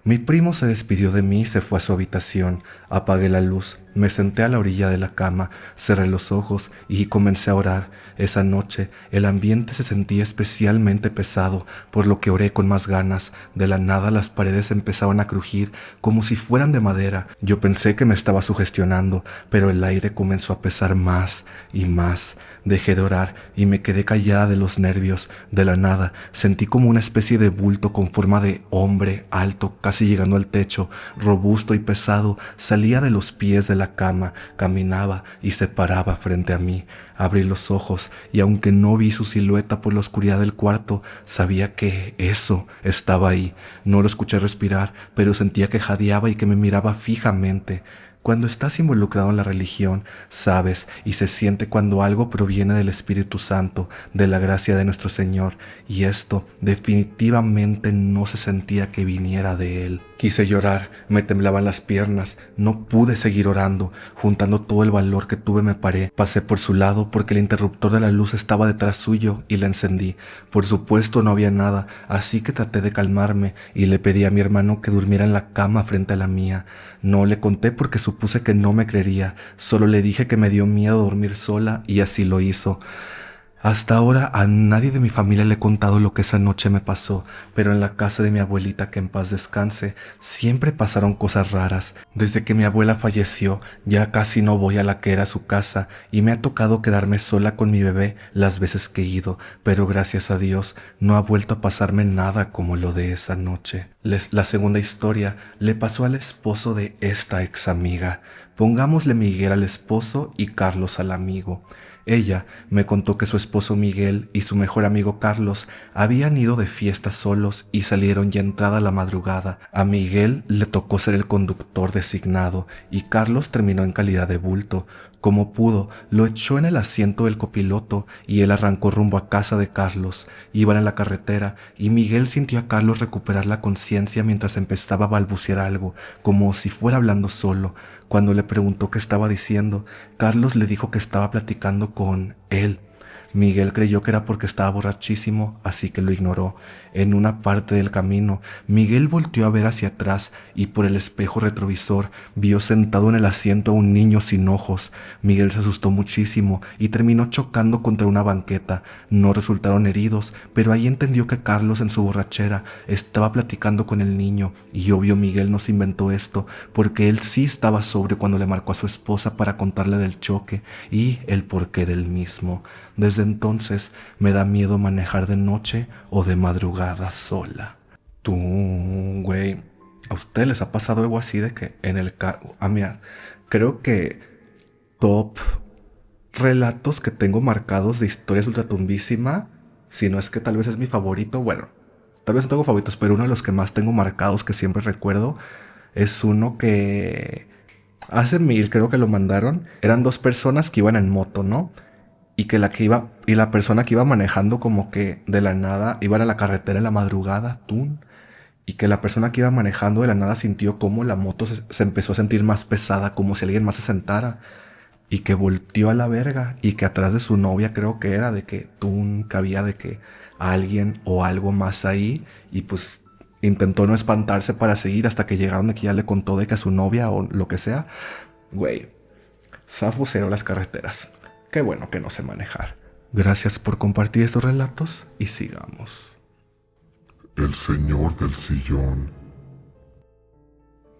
Mi primo se despidió de mí y se fue a su habitación. Apagué la luz, me senté a la orilla de la cama, cerré los ojos y comencé a orar. Esa noche el ambiente se sentía especialmente pesado, por lo que oré con más ganas. De la nada las paredes empezaban a crujir como si fueran de madera. Yo pensé que me estaba sugestionando, pero el aire comenzó a pesar más y más. Dejé de orar y me quedé callada de los nervios. De la nada sentí como una especie de bulto con forma de hombre, alto, casi llegando al techo, robusto y pesado, salía de los pies de la cama, caminaba y se paraba frente a mí. Abrí los ojos y aunque no vi su silueta por la oscuridad del cuarto, sabía que eso estaba ahí. No lo escuché respirar, pero sentía que jadeaba y que me miraba fijamente. Cuando estás involucrado en la religión, sabes y se siente cuando algo proviene del Espíritu Santo, de la gracia de nuestro Señor, y esto definitivamente no se sentía que viniera de Él. Quise llorar, me temblaban las piernas, no pude seguir orando. Juntando todo el valor que tuve me paré, pasé por su lado porque el interruptor de la luz estaba detrás suyo y la encendí. Por supuesto no había nada, así que traté de calmarme y le pedí a mi hermano que durmiera en la cama frente a la mía. No le conté porque supuse que no me creería, solo le dije que me dio miedo dormir sola y así lo hizo. Hasta ahora a nadie de mi familia le he contado lo que esa noche me pasó, pero en la casa de mi abuelita, que en paz descanse, siempre pasaron cosas raras. Desde que mi abuela falleció, ya casi no voy a la que era su casa y me ha tocado quedarme sola con mi bebé las veces que he ido, pero gracias a Dios no ha vuelto a pasarme nada como lo de esa noche. La segunda historia le pasó al esposo de esta ex amiga. Pongámosle Miguel al esposo y Carlos al amigo. Ella me contó que su esposo Miguel y su mejor amigo Carlos habían ido de fiesta solos y salieron ya entrada la madrugada. A Miguel le tocó ser el conductor designado y Carlos terminó en calidad de bulto. Como pudo, lo echó en el asiento del copiloto y él arrancó rumbo a casa de Carlos. Iban en la carretera y Miguel sintió a Carlos recuperar la conciencia mientras empezaba a balbucear algo, como si fuera hablando solo. Cuando le preguntó qué estaba diciendo, Carlos le dijo que estaba platicando con él. Miguel creyó que era porque estaba borrachísimo, así que lo ignoró. En una parte del camino, Miguel volteó a ver hacia atrás y por el espejo retrovisor vio sentado en el asiento a un niño sin ojos. Miguel se asustó muchísimo y terminó chocando contra una banqueta. No resultaron heridos, pero ahí entendió que Carlos en su borrachera estaba platicando con el niño y obvio Miguel no se inventó esto porque él sí estaba sobrio cuando le marcó a su esposa para contarle del choque y el porqué del mismo. Desde entonces me da miedo manejar de noche o de madrugada sola. Tú, güey, ¿a ustedes les ha pasado algo así de que en el carro? Mira, creo que top relatos que tengo marcados de historias ultratumbísima, si no es que tal vez es mi favorito, bueno, tal vez no tengo favoritos, pero uno de los que más tengo marcados que siempre recuerdo es uno que hace mil, creo que lo mandaron. Eran dos personas que iban en moto, ¿no? Y que la persona que iba manejando como que de la nada iban a la carretera en la madrugada, ¡tun! Y que la persona que iba manejando de la nada sintió como la moto se empezó a sentir más pesada, como si alguien más se sentara. Y que volteó a la verga y que atrás de su novia creo que era de que que había de que alguien o algo más ahí y pues intentó no espantarse para seguir hasta que llegaron de que ya le contó de que a su novia o lo que sea. Güey, zafo cero las carreteras. Qué bueno que no sé manejar. Gracias por compartir estos relatos y sigamos. El señor del sillón.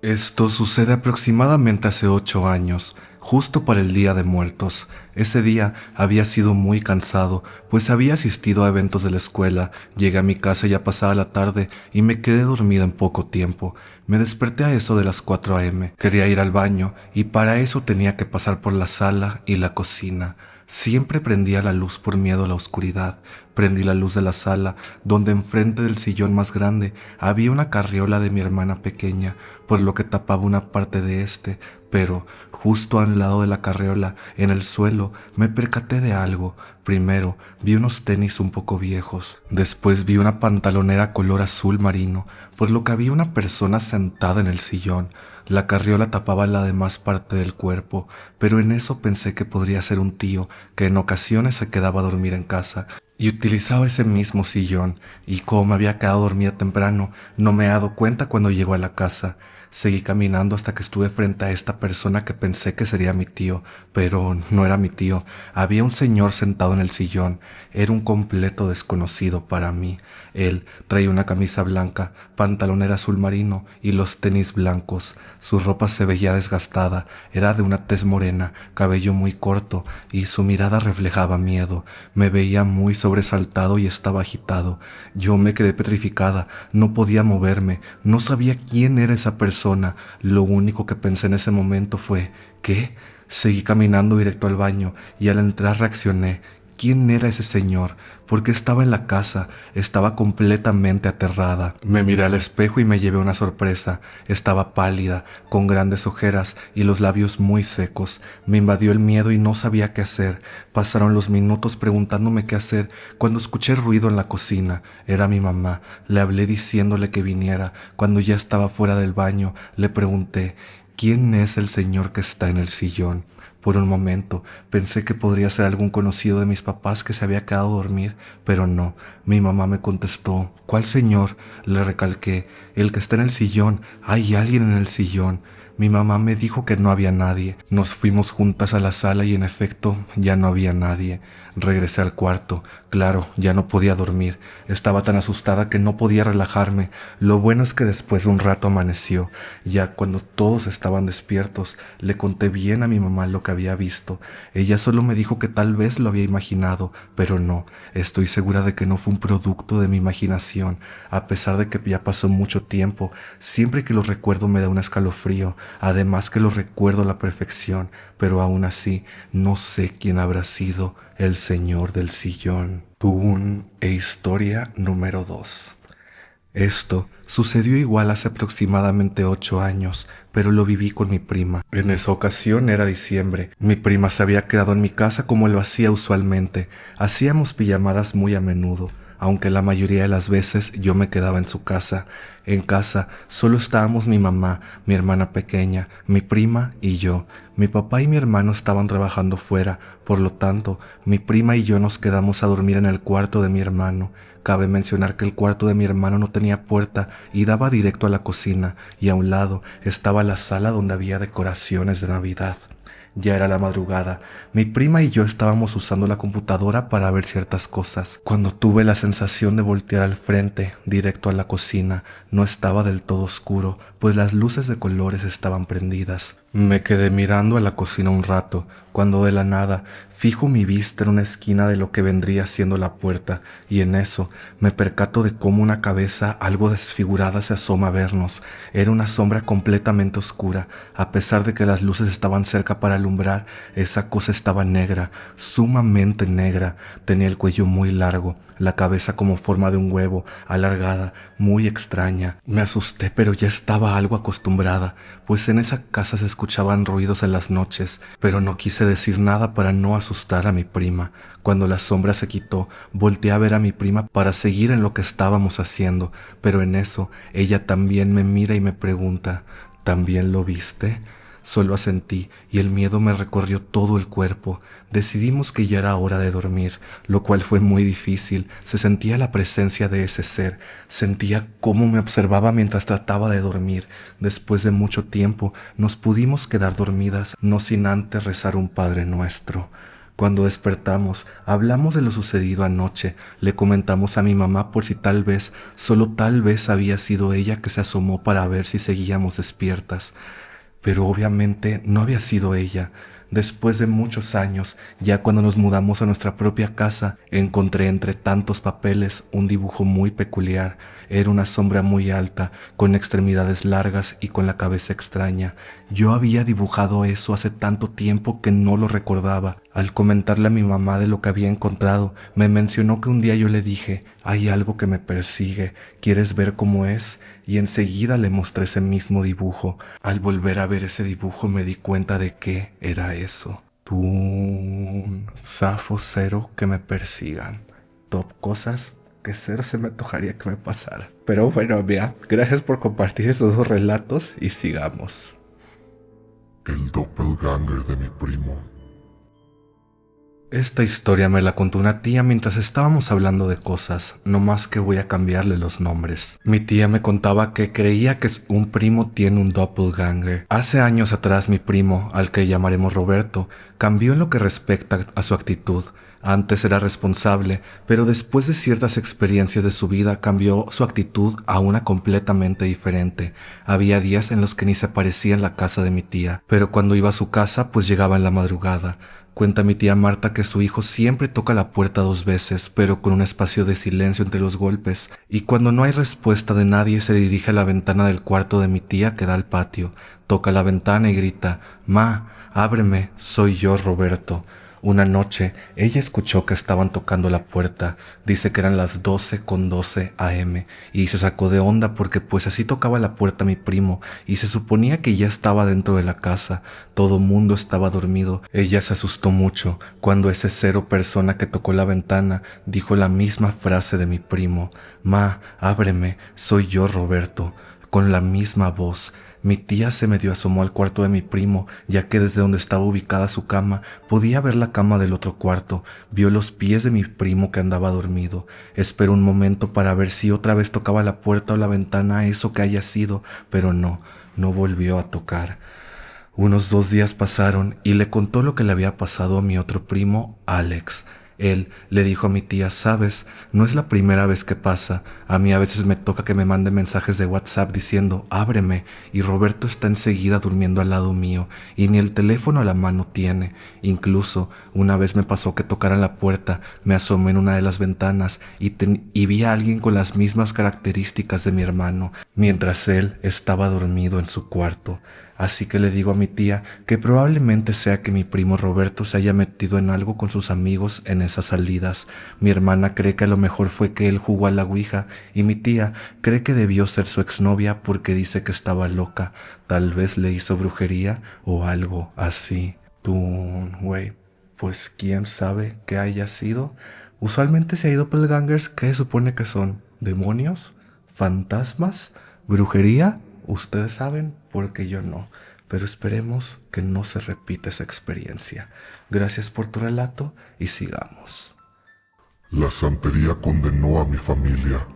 Esto sucede aproximadamente hace 8 años, justo para el Día de Muertos. Ese día había sido muy cansado, pues había asistido a eventos de la escuela. Llegué a mi casa ya pasada la tarde y me quedé dormida en poco tiempo. Me desperté a eso de las 4 a.m. Quería ir al baño y para eso tenía que pasar por la sala y la cocina. Siempre prendía la luz por miedo a la oscuridad. Prendí la luz de la sala, donde enfrente del sillón más grande había una carriola de mi hermana pequeña, por lo que tapaba una parte de este, pero justo al lado de la carriola, en el suelo, me percaté de algo. Primero vi unos tenis un poco viejos, después vi una pantalonera color azul marino, por lo que había una persona sentada en el sillón. La carriola tapaba la demás parte del cuerpo, pero en eso pensé que podría ser un tío que en ocasiones se quedaba a dormir en casa. y utilizaba ese mismo sillón, y como me había quedado dormida temprano, no me he dado cuenta cuando llego a la casa. Seguí caminando hasta que estuve frente a esta persona que pensé que sería mi tío, pero no era mi tío. Había un señor sentado en el sillón. Era un completo desconocido para mí. Él traía una camisa blanca, pantalonera azul marino y los tenis blancos. Su ropa se veía desgastada, era de una tez morena, cabello muy corto y su mirada reflejaba miedo. Me veía muy sobresaltado y estaba agitado. Yo me quedé petrificada, no podía moverme, no sabía quién era esa persona. Lo único que pensé en ese momento fue, ¿qué? Seguí caminando directo al baño y al entrar reaccioné. ¿Quién era ese señor? ¿Por qué estaba en la casa? Estaba completamente aterrada. Me miré al espejo y me llevé una sorpresa. Estaba pálida, con grandes ojeras y los labios muy secos. Me invadió el miedo y no sabía qué hacer. Pasaron los minutos preguntándome qué hacer cuando escuché ruido en la cocina. Era mi mamá. Le hablé diciéndole que viniera. Cuando ya estaba fuera del baño, le pregunté, ¿quién es el señor que está en el sillón? Por un momento pensé que podría ser algún conocido de mis papás que se había quedado a dormir, pero no. Mi mamá me contestó, ¿cuál señor? Le recalqué, el que está en el sillón. Hay alguien en el sillón. Mi mamá me dijo que no había nadie. Nos fuimos juntas a la sala y en efecto ya no había nadie. Regresé al cuarto. Claro, ya no podía dormir. Estaba tan asustada que no podía relajarme. Lo bueno es que después de un rato amaneció. Ya cuando todos estaban despiertos, le conté bien a mi mamá lo que había visto. Ella solo me dijo que tal vez lo había imaginado, pero no. Estoy segura de que no fue un producto de mi imaginación. A pesar de que ya pasó mucho tiempo, siempre que lo recuerdo me da un escalofrío. Además que lo recuerdo a la perfección, pero aún así no sé quién habrá sido el señor del sillón. Tun e historia número 2. Esto sucedió igual hace aproximadamente 8 años, pero lo viví con mi prima. En esa ocasión era diciembre. Mi prima se había quedado en mi casa como lo hacía usualmente. Hacíamos pijamadas muy a menudo, aunque la mayoría de las veces yo me quedaba en su casa. En casa solo estábamos mi mamá, mi hermana pequeña, mi prima y yo. Mi papá y mi hermano estaban trabajando fuera, por lo tanto, mi prima y yo nos quedamos a dormir en el cuarto de mi hermano. Cabe mencionar que el cuarto de mi hermano no tenía puerta y daba directo a la cocina, y a un lado estaba la sala donde había decoraciones de Navidad. Ya era la madrugada. Mi prima y yo estábamos usando la computadora para ver ciertas cosas, cuando tuve la sensación de voltear al frente, directo a la cocina. No estaba del todo oscuro, pues las luces de colores estaban prendidas. Me quedé mirando a la cocina un rato, cuando de la nada fijo mi vista en una esquina de lo que vendría siendo la puerta, y en eso me percato de cómo una cabeza algo desfigurada se asoma a vernos. Era una sombra completamente oscura. A pesar de que las luces estaban cerca para alumbrar, esa cosa estaba negra, sumamente negra. Tenía el cuello muy largo, la cabeza como forma de un huevo, alargada, muy extraña. Me asusté, pero ya estaba algo acostumbrada, pues en esa casa se escuchaban ruidos en las noches, pero no quise decir nada para no asustar a mi prima. Cuando la sombra se quitó, volteé a ver a mi prima para seguir en lo que estábamos haciendo, pero en eso ella también me mira y me pregunta, ¿también lo viste? Solo asentí y el miedo me recorrió todo el cuerpo. Decidimos que ya era hora de dormir, lo cual fue muy difícil. Se sentía la presencia de ese ser. Sentía cómo me observaba mientras trataba de dormir. Después de mucho tiempo nos pudimos quedar dormidas, no sin antes rezar un Padre Nuestro. Cuando despertamos, hablamos de lo sucedido anoche. Le comentamos a mi mamá por si tal vez, solo tal vez había sido ella que se asomó para ver si seguíamos despiertas. Pero obviamente no había sido ella. Después de muchos años, ya cuando nos mudamos a nuestra propia casa, encontré entre tantos papeles un dibujo muy peculiar. Era una sombra muy alta, con extremidades largas y con la cabeza extraña. Yo había dibujado eso hace tanto tiempo que no lo recordaba. Al comentarle a mi mamá de lo que había encontrado, me mencionó que un día yo le dije, hay algo que me persigue, ¿quieres ver cómo es? Y enseguida le mostré ese mismo dibujo. Al volver a ver ese dibujo me di cuenta de que era eso. Zafo cero que me persigan. Top cosas que cero se me antojaría que me pasara. Pero bueno, vea, gracias por compartir esos dos relatos y sigamos. El doppelganger de mi primo. Esta historia me la contó una tía mientras estábamos hablando de cosas, no más que voy a cambiarle los nombres. Mi tía me contaba que creía que un primo tiene un doppelganger. Hace años atrás mi primo, al que llamaremos Roberto, cambió en lo que respecta a su actitud. Antes era responsable, pero después de ciertas experiencias de su vida cambió su actitud a una completamente diferente. Había días en los que ni se aparecía en la casa de mi tía, pero cuando iba a su casa pues llegaba en la madrugada. Cuenta mi tía Marta que su hijo siempre toca la puerta 2 veces, pero con un espacio de silencio entre los golpes, y cuando no hay respuesta de nadie se dirige a la ventana del cuarto de mi tía que da al patio, toca la ventana y grita: «Ma, ábreme, soy yo, Roberto». Una noche, ella escuchó que estaban tocando la puerta, dice que eran las 12:12 AM, y se sacó de onda porque pues así tocaba la puerta mi primo, y se suponía que ya estaba dentro de la casa, todo mundo estaba dormido. Ella se asustó mucho cuando ese cero persona que tocó la ventana dijo la misma frase de mi primo: «Ma, ábreme, soy yo, Roberto», con la misma voz. Mi tía se medio asomó al cuarto de mi primo, ya que desde donde estaba ubicada su cama podía ver la cama del otro cuarto. Vio los pies de mi primo que andaba dormido. Esperó un momento para ver si otra vez tocaba la puerta o la ventana, eso que haya sido, pero no volvió a tocar. Unos 2 días pasaron y le contó lo que le había pasado a mi otro primo, Alex. Él le dijo a mi tía: «Sabes, no es la primera vez que pasa. A mí a veces me toca que me mande mensajes de WhatsApp diciendo ábreme, y Roberto está enseguida durmiendo al lado mío y ni el teléfono a la mano tiene. Incluso una vez me pasó que tocaran la puerta, me asomé en una de las ventanas y vi a alguien con las mismas características de mi hermano, mientras él estaba dormido en su cuarto». Así que le digo a mi tía que probablemente sea que mi primo Roberto se haya metido en algo con sus amigos en esas salidas. Mi hermana cree que a lo mejor fue que él jugó a la ouija, y mi tía cree que debió ser su exnovia porque dice que estaba loca. Tal vez le hizo brujería o algo así. Güey, pues quién sabe qué haya sido. Usualmente si hay doppelgangers, ¿qué se supone que son? ¿Demonios? ¿Fantasmas? ¿Brujería? Ustedes saben, porque yo no, pero esperemos que no se repita esa experiencia. Gracias por tu relato y sigamos. La santería condenó a mi familia.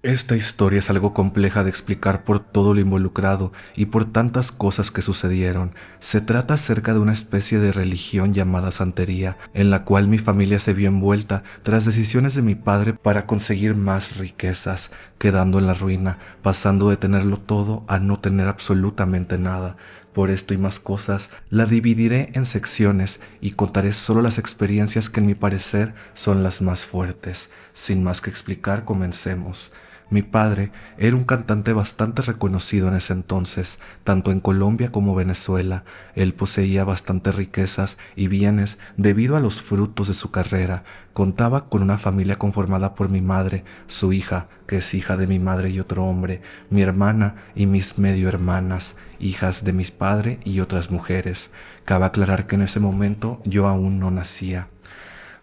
Esta historia es algo compleja de explicar por todo lo involucrado y por tantas cosas que sucedieron. Se trata acerca de una especie de religión llamada santería, en la cual mi familia se vio envuelta tras decisiones de mi padre para conseguir más riquezas, quedando en la ruina, pasando de tenerlo todo a no tener absolutamente nada. Por esto y más cosas, la dividiré en secciones y contaré solo las experiencias que en mi parecer son las más fuertes. Sin más que explicar, comencemos. Mi padre era un cantante bastante reconocido en ese entonces, tanto en Colombia como Venezuela. Él poseía bastantes riquezas y bienes debido a los frutos de su carrera. Contaba con una familia conformada por mi madre, su hija, que es hija de mi madre y otro hombre, mi hermana y mis medio hermanas, hijas de mi padre y otras mujeres. Cabe aclarar que en ese momento yo aún no nacía.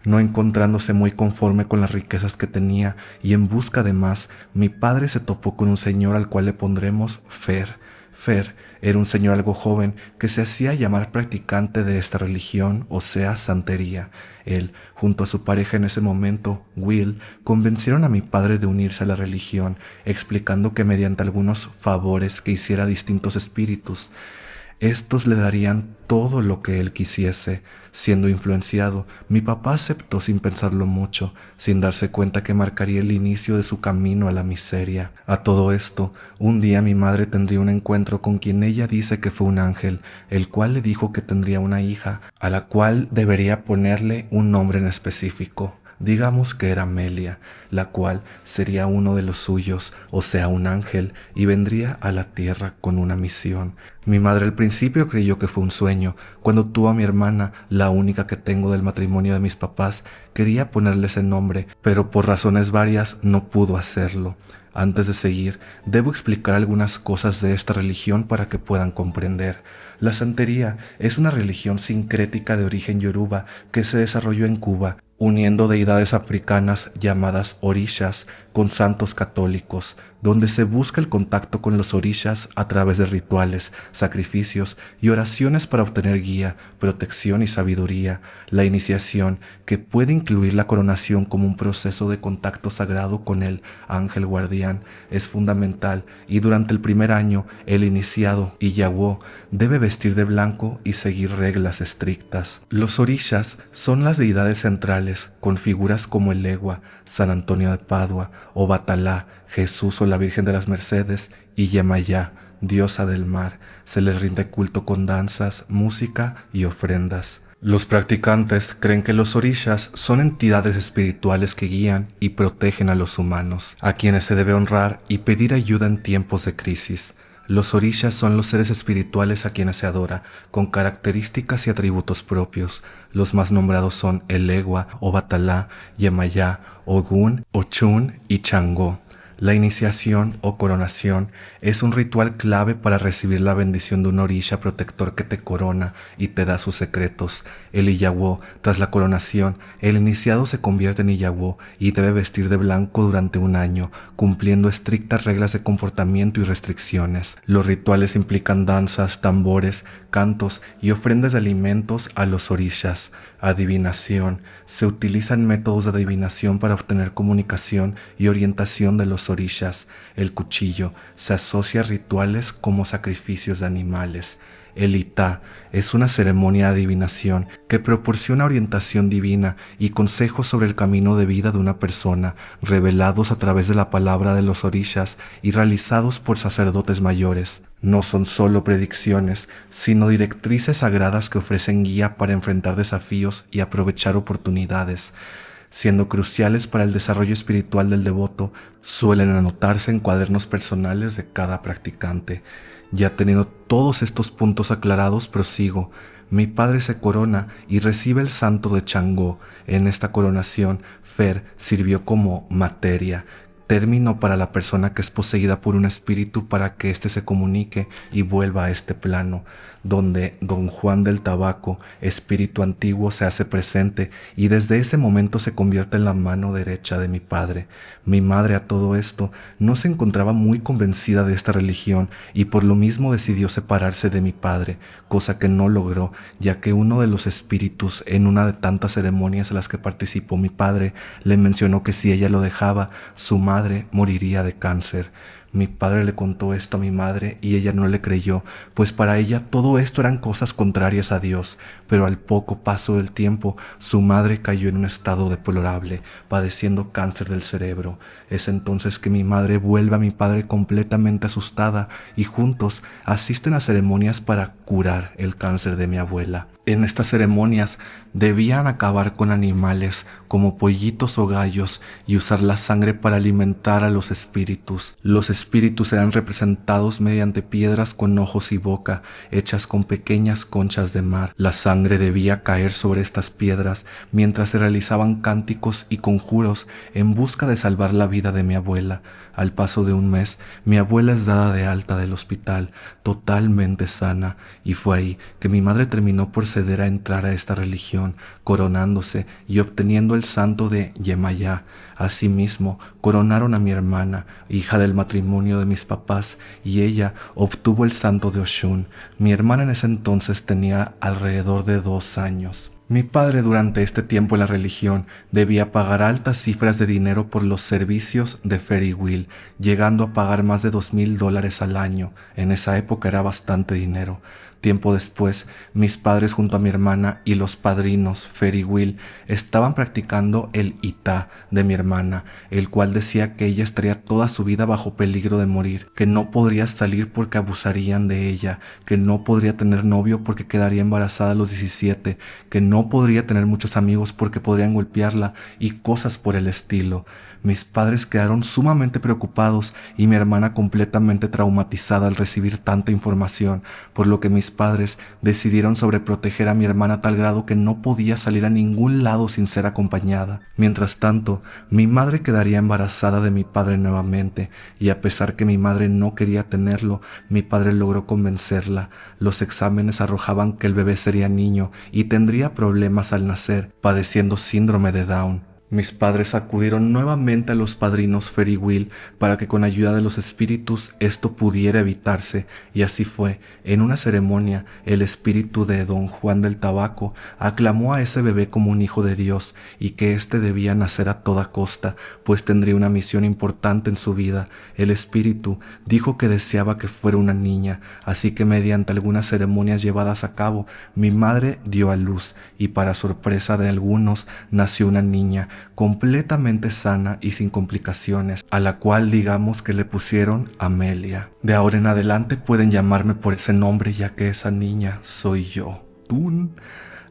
No encontrándose muy conforme con las riquezas que tenía y en busca de más, mi padre se topó con un señor al cual le pondremos Fer. Fer era un señor algo joven que se hacía llamar practicante de esta religión, o sea, santería. Él, junto a su pareja en ese momento, Will, convencieron a mi padre de unirse a la religión, explicando que mediante algunos favores que hiciera a distintos espíritus, estos le darían todo lo que él quisiese. Siendo influenciado, mi papá aceptó sin pensarlo mucho, sin darse cuenta que marcaría el inicio de su camino a la miseria. A todo esto, un día mi madre tendría un encuentro con quien ella dice que fue un ángel, el cual le dijo que tendría una hija, a la cual debería ponerle un nombre en específico. Digamos que era Amelia, la cual sería uno de los suyos, o sea, un ángel, y vendría a la tierra con una misión. Mi madre al principio creyó que fue un sueño. Cuando tuvo a mi hermana, la única que tengo del matrimonio de mis papás, quería ponerle ese nombre, pero por razones varias no pudo hacerlo. Antes de seguir, debo explicar algunas cosas de esta religión para que puedan comprender. La santería es una religión sincrética de origen yoruba que se desarrolló en Cuba, uniendo deidades africanas llamadas orishas con santos católicos, donde se busca el contacto con los orishas a través de rituales, sacrificios y oraciones para obtener guía, protección y sabiduría. La iniciación, que puede incluir la coronación como un proceso de contacto sagrado con el ángel guardián, es fundamental, y durante el primer año el iniciado, Iyawo, debe vestir de blanco y seguir reglas estrictas. Los orishas son las deidades centrales, con figuras como el Legua, San Antonio de Padua, Obatalá, Jesús o la Virgen de las Mercedes, y Yemayá, diosa del mar. Se les rinde culto con danzas, música y ofrendas. Los practicantes creen que los orishas son entidades espirituales que guían y protegen a los humanos, a quienes se debe honrar y pedir ayuda en tiempos de crisis. Los orishas son los seres espirituales a quienes se adora, con características y atributos propios. Los más nombrados son el Legua, Obatalá, Yemayá, Ogún, Ochun y Changó. La iniciación o coronación es un ritual clave para recibir la bendición de un orisha protector que te corona y te da sus secretos. El Iyawo, tras la coronación, el iniciado se convierte en Iyawo y debe vestir de blanco durante un año, cumpliendo estrictas reglas de comportamiento y restricciones. Los rituales implican danzas, tambores, cantos y ofrendas de alimentos a los orishas. Adivinación. Se utilizan métodos de adivinación para obtener comunicación y orientación de los orishas. El cuchillo se asocia a rituales como sacrificios de animales. El Itá es una ceremonia de adivinación que proporciona orientación divina y consejos sobre el camino de vida de una persona, revelados a través de la palabra de los orishas y realizados por sacerdotes mayores. No son solo predicciones, sino directrices sagradas que ofrecen guía para enfrentar desafíos y aprovechar oportunidades. Siendo cruciales para el desarrollo espiritual del devoto, suelen anotarse en cuadernos personales de cada practicante. Ya teniendo todos estos puntos aclarados, prosigo. Mi padre se corona y recibe el santo de Changó. En esta coronación, Fer sirvió como materia, término para la persona que es poseída por un espíritu para que éste se comunique y vuelva a este plano, donde Don Juan del Tabaco, espíritu antiguo, se hace presente y desde ese momento se convierte en la mano derecha de mi padre. Mi madre a todo esto no se encontraba muy convencida de esta religión y por lo mismo decidió separarse de mi padre, cosa que no logró, ya que uno de los espíritus en una de tantas ceremonias a las que participó mi padre le mencionó que si ella lo dejaba, su madre moriría de cáncer. Mi padre le contó esto a mi madre y ella no le creyó, pues para ella todo esto eran cosas contrarias a Dios, pero al poco paso del tiempo su madre cayó en un estado deplorable, padeciendo cáncer del cerebro. Es entonces que mi madre vuelve a mi padre completamente asustada y juntos asisten a ceremonias para curar el cáncer de mi abuela. En estas ceremonias debían acabar con animales como pollitos o gallos y usar la sangre para alimentar a los espíritus. Los espíritus eran representados mediante piedras con ojos y boca, hechas con pequeñas conchas de mar. La sangre debía caer sobre estas piedras mientras se realizaban cánticos y conjuros en busca de salvar la vida de mi abuela. Al paso de un mes, mi abuela es dada de alta del hospital, totalmente sana, y fue ahí que mi madre terminó por ceder a entrar a esta religión, coronándose y obteniendo el santo de Yemayá. Asimismo, coronaron a mi hermana, hija del matrimonio de mis papás, y ella obtuvo el santo de Oshun. Mi hermana en ese entonces tenía alrededor de 2 años. Mi padre durante este tiempo en la religión debía pagar altas cifras de dinero por los servicios de Fer y Will, llegando a pagar más de $2,000 al año. En esa época era bastante dinero. Tiempo después, mis padres junto a mi hermana y los padrinos Fer y Will estaban practicando el Itá de mi hermana, el cual decía que ella estaría toda su vida bajo peligro de morir, que no podría salir porque abusarían de ella, que no podría tener novio porque quedaría embarazada a los 17, que no podría tener muchos amigos porque podrían golpearla y cosas por el estilo. Mis padres quedaron sumamente preocupados y mi hermana completamente traumatizada al recibir tanta información, por lo que mis padres decidieron sobreproteger a mi hermana a tal grado que no podía salir a ningún lado sin ser acompañada. Mientras tanto, mi madre quedaría embarazada de mi padre nuevamente, y a pesar que mi madre no quería tenerlo, mi padre logró convencerla. Los exámenes arrojaban que el bebé sería niño y tendría problemas al nacer, padeciendo síndrome de Down. Mis padres acudieron nuevamente a los padrinos Fer y Will para que con ayuda de los espíritus esto pudiera evitarse, y así fue. En una ceremonia, el espíritu de don Juan del Tabaco aclamó a ese bebé como un hijo de Dios y que éste debía nacer a toda costa, pues tendría una misión importante en su vida. El espíritu dijo que deseaba que fuera una niña, así que mediante algunas ceremonias llevadas a cabo, mi madre dio a luz y para sorpresa de algunos nació una niña completamente sana y sin complicaciones, a la cual digamos que le pusieron Amelia. De ahora en adelante pueden llamarme por ese nombre, ya que esa niña soy yo. ¡Tun!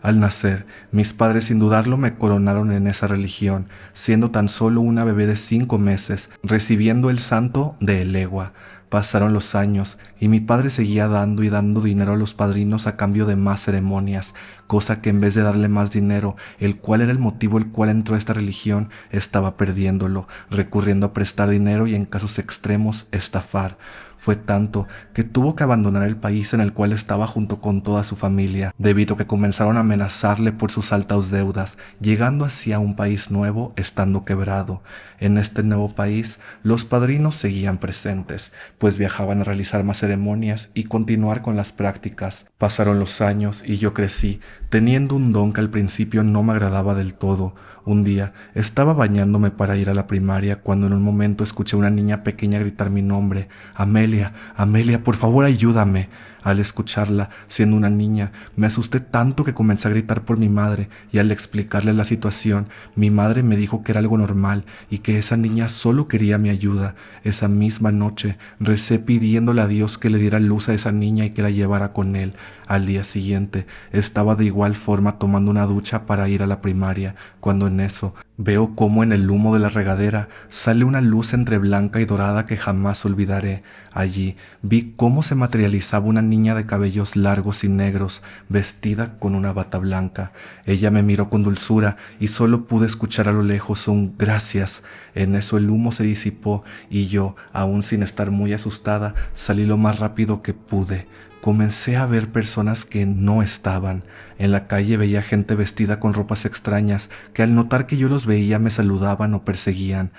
Al nacer, mis padres sin dudarlo me coronaron en esa religión, siendo tan solo una bebé de 5 meses, recibiendo el santo de Elegua. Pasaron los años y mi padre seguía dando y dando dinero a los padrinos a cambio de más ceremonias, cosa que en vez de darle más dinero, el cual era el motivo el cual entró a esta religión, estaba perdiéndolo, recurriendo a prestar dinero y en casos extremos estafar. Fue tanto que tuvo que abandonar el país en el cual estaba junto con toda su familia, debido a que comenzaron a amenazarle por sus altas deudas, llegando así a un país nuevo estando quebrado. En este nuevo país, los padrinos seguían presentes, pues viajaban a realizar más ceremonias y continuar con las prácticas. Pasaron los años y yo crecí, teniendo un don que al principio no me agradaba del todo. Un día estaba bañándome para ir a la primaria cuando en un momento escuché a una niña pequeña gritar mi nombre. Amelia, Amelia, por favor ayúdame. Al escucharla, siendo una niña, me asusté tanto que comencé a gritar por mi madre, y al explicarle la situación, mi madre me dijo que era algo normal y que esa niña solo quería mi ayuda. Esa misma noche recé pidiéndole a Dios que le diera luz a esa niña y que la llevara con él. Al día siguiente estaba de igual forma tomando una ducha para ir a la primaria, cuando en eso veo cómo en el humo de la regadera sale una luz entre blanca y dorada que jamás olvidaré. Allí vi cómo se materializaba una niña de cabellos largos y negros, vestida con una bata blanca. Ella me miró con dulzura y solo pude escuchar a lo lejos un gracias. En eso el humo se disipó y yo, aún sin estar muy asustada, salí lo más rápido que pude. Comencé a ver personas que no estaban. En la calle veía gente vestida con ropas extrañas que al notar que yo los veía me saludaban o perseguían.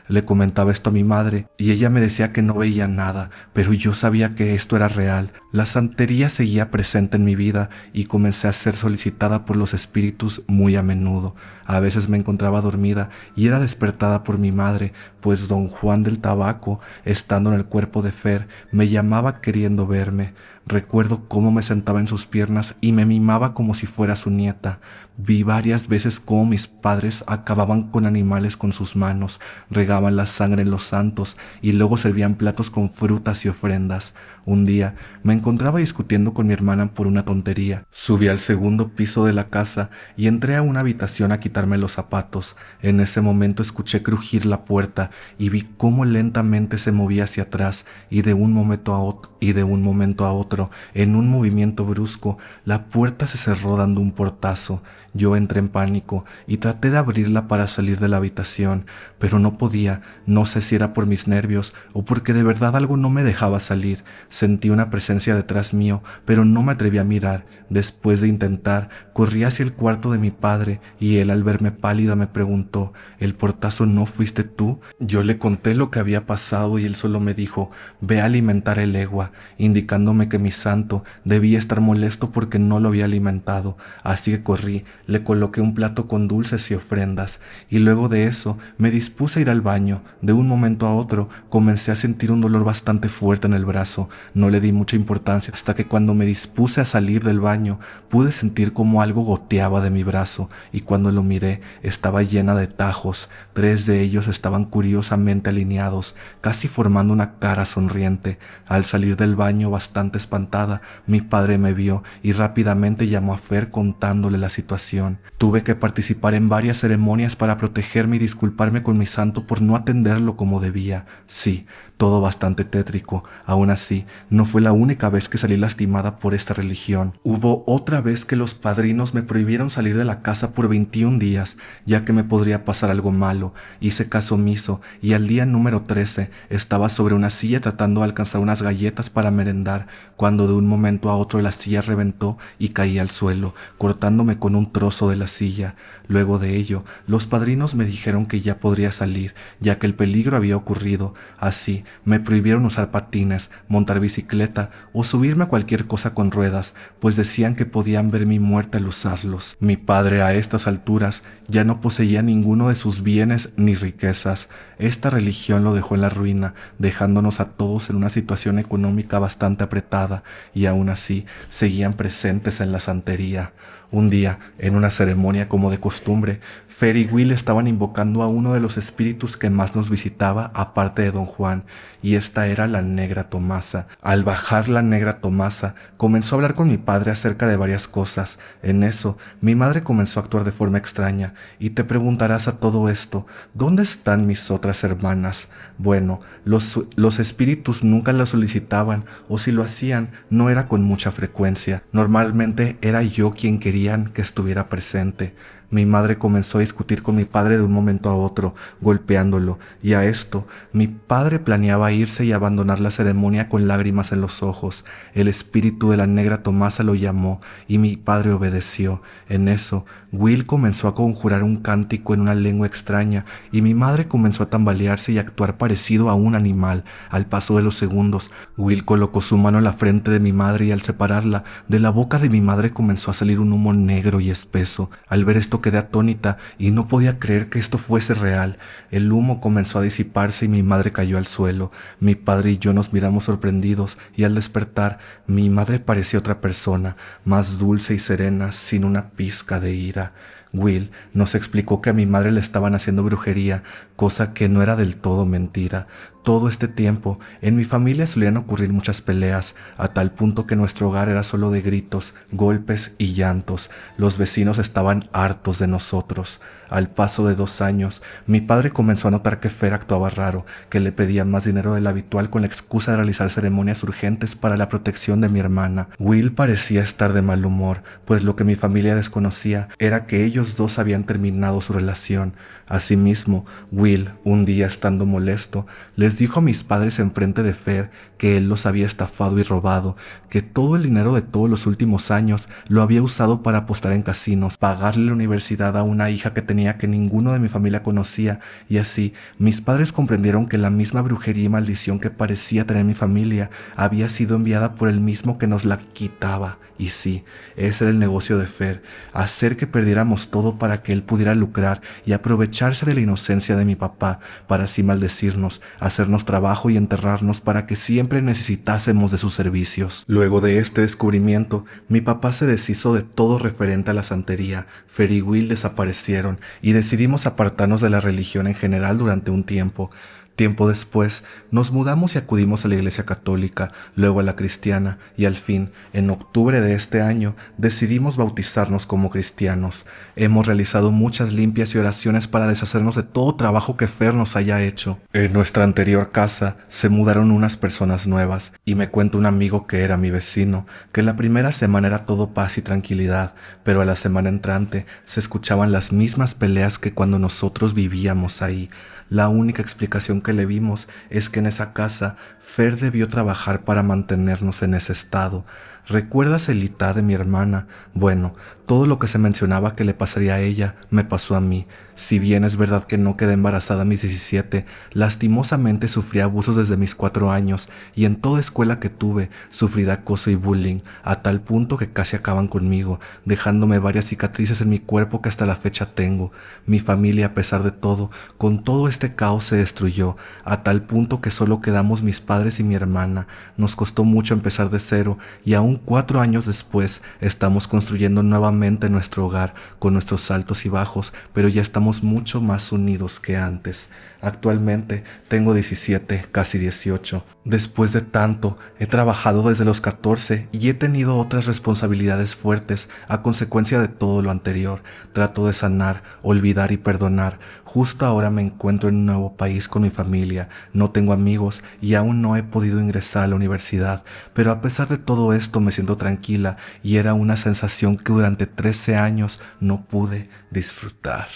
Le comentaba esto a mi madre y ella me decía que no veía nada, pero yo sabía que esto era real. La santería seguía presente en mi vida y comencé a ser solicitada por los espíritus muy a menudo. A veces me encontraba dormida y era despertada por mi madre, pues don Juan del Tabaco, estando en el cuerpo de Fer, me llamaba queriendo verme. Recuerdo cómo me sentaba en sus piernas y me mimaba como si fuera su nieta. Vi varias veces cómo mis padres acababan con animales con sus manos, regaban la sangre en los santos y luego servían platos con frutas y ofrendas. Un día me encontraba discutiendo con mi hermana por una tontería. Subí al segundo piso de la casa y entré a una habitación a quitarme los zapatos. En ese momento escuché crujir la puerta y vi cómo lentamente se movía hacia atrás y de un momento a otro, en un movimiento brusco, la puerta se cerró dando un portazo. Yo entré en pánico y traté de abrirla para salir de la habitación, pero no podía. No sé si era por mis nervios o porque de verdad algo no me dejaba salir. Sentí una presencia detrás mío, pero no me atreví a mirar. Después de intentar, corrí hacia el cuarto de mi padre y él, al verme pálida, me preguntó: ¿el portazo no fuiste tú? Yo le conté lo que había pasado y él solo me dijo: ve a alimentar el Elegua, indicándome que mi santo debía estar molesto porque no lo había alimentado. Así que corrí, le coloqué un plato con dulces y ofrendas, y luego de eso me dispuse a ir al baño. De un momento a otro comencé a sentir un dolor bastante fuerte en el brazo. No le di mucha importancia hasta que cuando me dispuse a salir del baño pude sentir como algo goteaba de mi brazo, y cuando lo miré estaba llena de tajos. 3 de ellos estaban curiosamente alineados, casi formando una cara sonriente. Al salir del baño bastante espantada, mi padre me vio y rápidamente llamó a Fer contándole la situación. Tuve que participar en varias ceremonias para protegerme y disculparme con mi santo por no atenderlo como debía. Sí, todo bastante tétrico. Aún así, no fue la única vez que salí lastimada por esta religión. Hubo otra vez que los padrinos me prohibieron salir de la casa por 21 días, ya que me podría pasar algo malo. Hice caso omiso y al día número 13 estaba sobre una silla tratando de alcanzar unas galletas para merendar, cuando de un momento a otro la silla reventó y caí al suelo, cortándome con un trozo de la silla. Luego de ello, los padrinos me dijeron que ya podría salir, ya que el peligro había ocurrido. Así, me prohibieron usar patines, montar bicicleta o subirme a cualquier cosa con ruedas, pues decían que podían ver mi muerte al usarlos. Mi padre a estas alturas ya no poseía ninguno de sus bienes ni riquezas. Esta religión lo dejó en la ruina, dejándonos a todos en una situación económica bastante apretada, y aún así seguían presentes en la santería. Un día, en una ceremonia como de costumbre, Fer y Will estaban invocando a uno de los espíritus que más nos visitaba aparte de Don Juan, y esta era la Negra Tomasa. Al bajar la Negra Tomasa, comenzó a hablar con mi padre acerca de varias cosas. En eso, mi madre comenzó a actuar de forma extraña, y te preguntarás a todo esto, ¿dónde están mis otras hermanas? Bueno, los espíritus nunca la solicitaban, o si lo hacían, no era con mucha frecuencia. Normalmente era yo quien querían que estuviera presente. Mi madre comenzó a discutir con mi padre de un momento a otro, golpeándolo, y a esto, mi padre planeaba irse y abandonar la ceremonia con lágrimas en los ojos. El espíritu de la Negra Tomasa lo llamó, y mi padre obedeció. En eso, Will comenzó a conjurar un cántico en una lengua extraña, y mi madre comenzó a tambalearse y a actuar parecido a un animal. Al paso de los segundos, Will colocó su mano en la frente de mi madre y al separarla, de la boca de mi madre comenzó a salir un humo negro y espeso. Al ver esto quedé atónita y no podía creer que esto fuese real. El humo comenzó a disiparse y mi madre cayó al suelo. Mi padre y yo nos miramos sorprendidos y al despertar, mi madre parecía otra persona, más dulce y serena, sin una pizca de ira. Will nos explicó que a mi madre le estaban haciendo brujería, cosa que no era del todo mentira. Todo este tiempo, en mi familia solían ocurrir muchas peleas, a tal punto que nuestro hogar era solo de gritos, golpes y llantos. Los vecinos estaban hartos de nosotros. Al paso de 2 años, mi padre comenzó a notar que Fer actuaba raro, que le pedían más dinero del habitual con la excusa de realizar ceremonias urgentes para la protección de mi hermana. Will parecía estar de mal humor, pues lo que mi familia desconocía era que ellos dos habían terminado su relación. Asimismo, Will, un día estando molesto, les dijo a mis padres enfrente de Fer que él los había estafado y robado, que todo el dinero de todos los últimos años lo había usado para apostar en casinos, pagarle la universidad a una hija que tenía que ninguno de mi familia conocía, y así mis padres comprendieron que la misma brujería y maldición que parecía tener mi familia había sido enviada por el mismo que nos la quitaba. Y sí, ese era el negocio de Fer, hacer que perdiéramos todo para que él pudiera lucrar y aprovecharse de la inocencia de mi papá, para así maldecirnos, hacernos trabajo y enterrarnos para que siempre necesitásemos de sus servicios. Luego de este descubrimiento, mi papá se deshizo de todo referente a la santería. Fer y Will desaparecieron y decidimos apartarnos de la religión en general durante un tiempo. Tiempo después, nos mudamos y acudimos a la iglesia católica, luego a la cristiana, y al fin, en octubre de este año, decidimos bautizarnos como cristianos. Hemos realizado muchas limpias y oraciones para deshacernos de todo trabajo que Fer nos haya hecho. En nuestra anterior casa se mudaron unas personas nuevas, y me cuenta un amigo que era mi vecino, que la primera semana era todo paz y tranquilidad, pero a la semana entrante se escuchaban las mismas peleas que cuando nosotros vivíamos ahí. La única explicación que le vimos es que en esa casa Fer debió trabajar para mantenernos en ese estado. ¿Recuerdas el Itá de mi hermana? Bueno, todo lo que se mencionaba que le pasaría a ella, me pasó a mí. Si bien es verdad que no quedé embarazada a mis 17, lastimosamente sufrí abusos desde mis 4 años y en toda escuela que tuve sufrí de acoso y bullying, a tal punto que casi acaban conmigo, dejándome varias cicatrices en mi cuerpo que hasta la fecha tengo. Mi familia, a pesar de todo, con todo este caos se destruyó, a tal punto que solo quedamos mis padres y mi hermana. Nos costó mucho empezar de cero y aún 4 años después estamos construyendo nuevamente nuestro hogar con nuestros altos y bajos, pero ya estamos mucho más unidos que antes. Actualmente tengo 17, casi 18. Después de tanto, he trabajado desde los 14 y he tenido otras responsabilidades fuertes a consecuencia de todo lo anterior. Trato de sanar, olvidar y perdonar. Justo ahora me encuentro en un nuevo país con mi familia, no tengo amigos y aún no he podido ingresar a la universidad, pero a pesar de todo esto me siento tranquila y era una sensación que durante 13 años no pude disfrutar.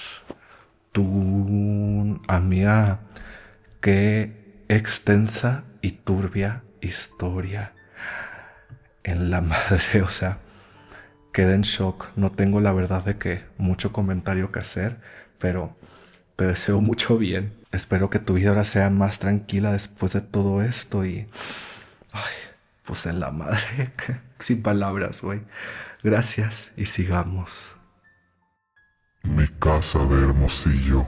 Tu amiga, qué extensa y turbia historia. En la madre, o sea, quedé en shock. No tengo la verdad de que mucho comentario que hacer, pero te deseo mucho bien. Espero que tu vida ahora sea más tranquila después de todo esto y... Ay, pues en la madre, sin palabras, güey. Gracias y sigamos. Mi casa de Hermosillo.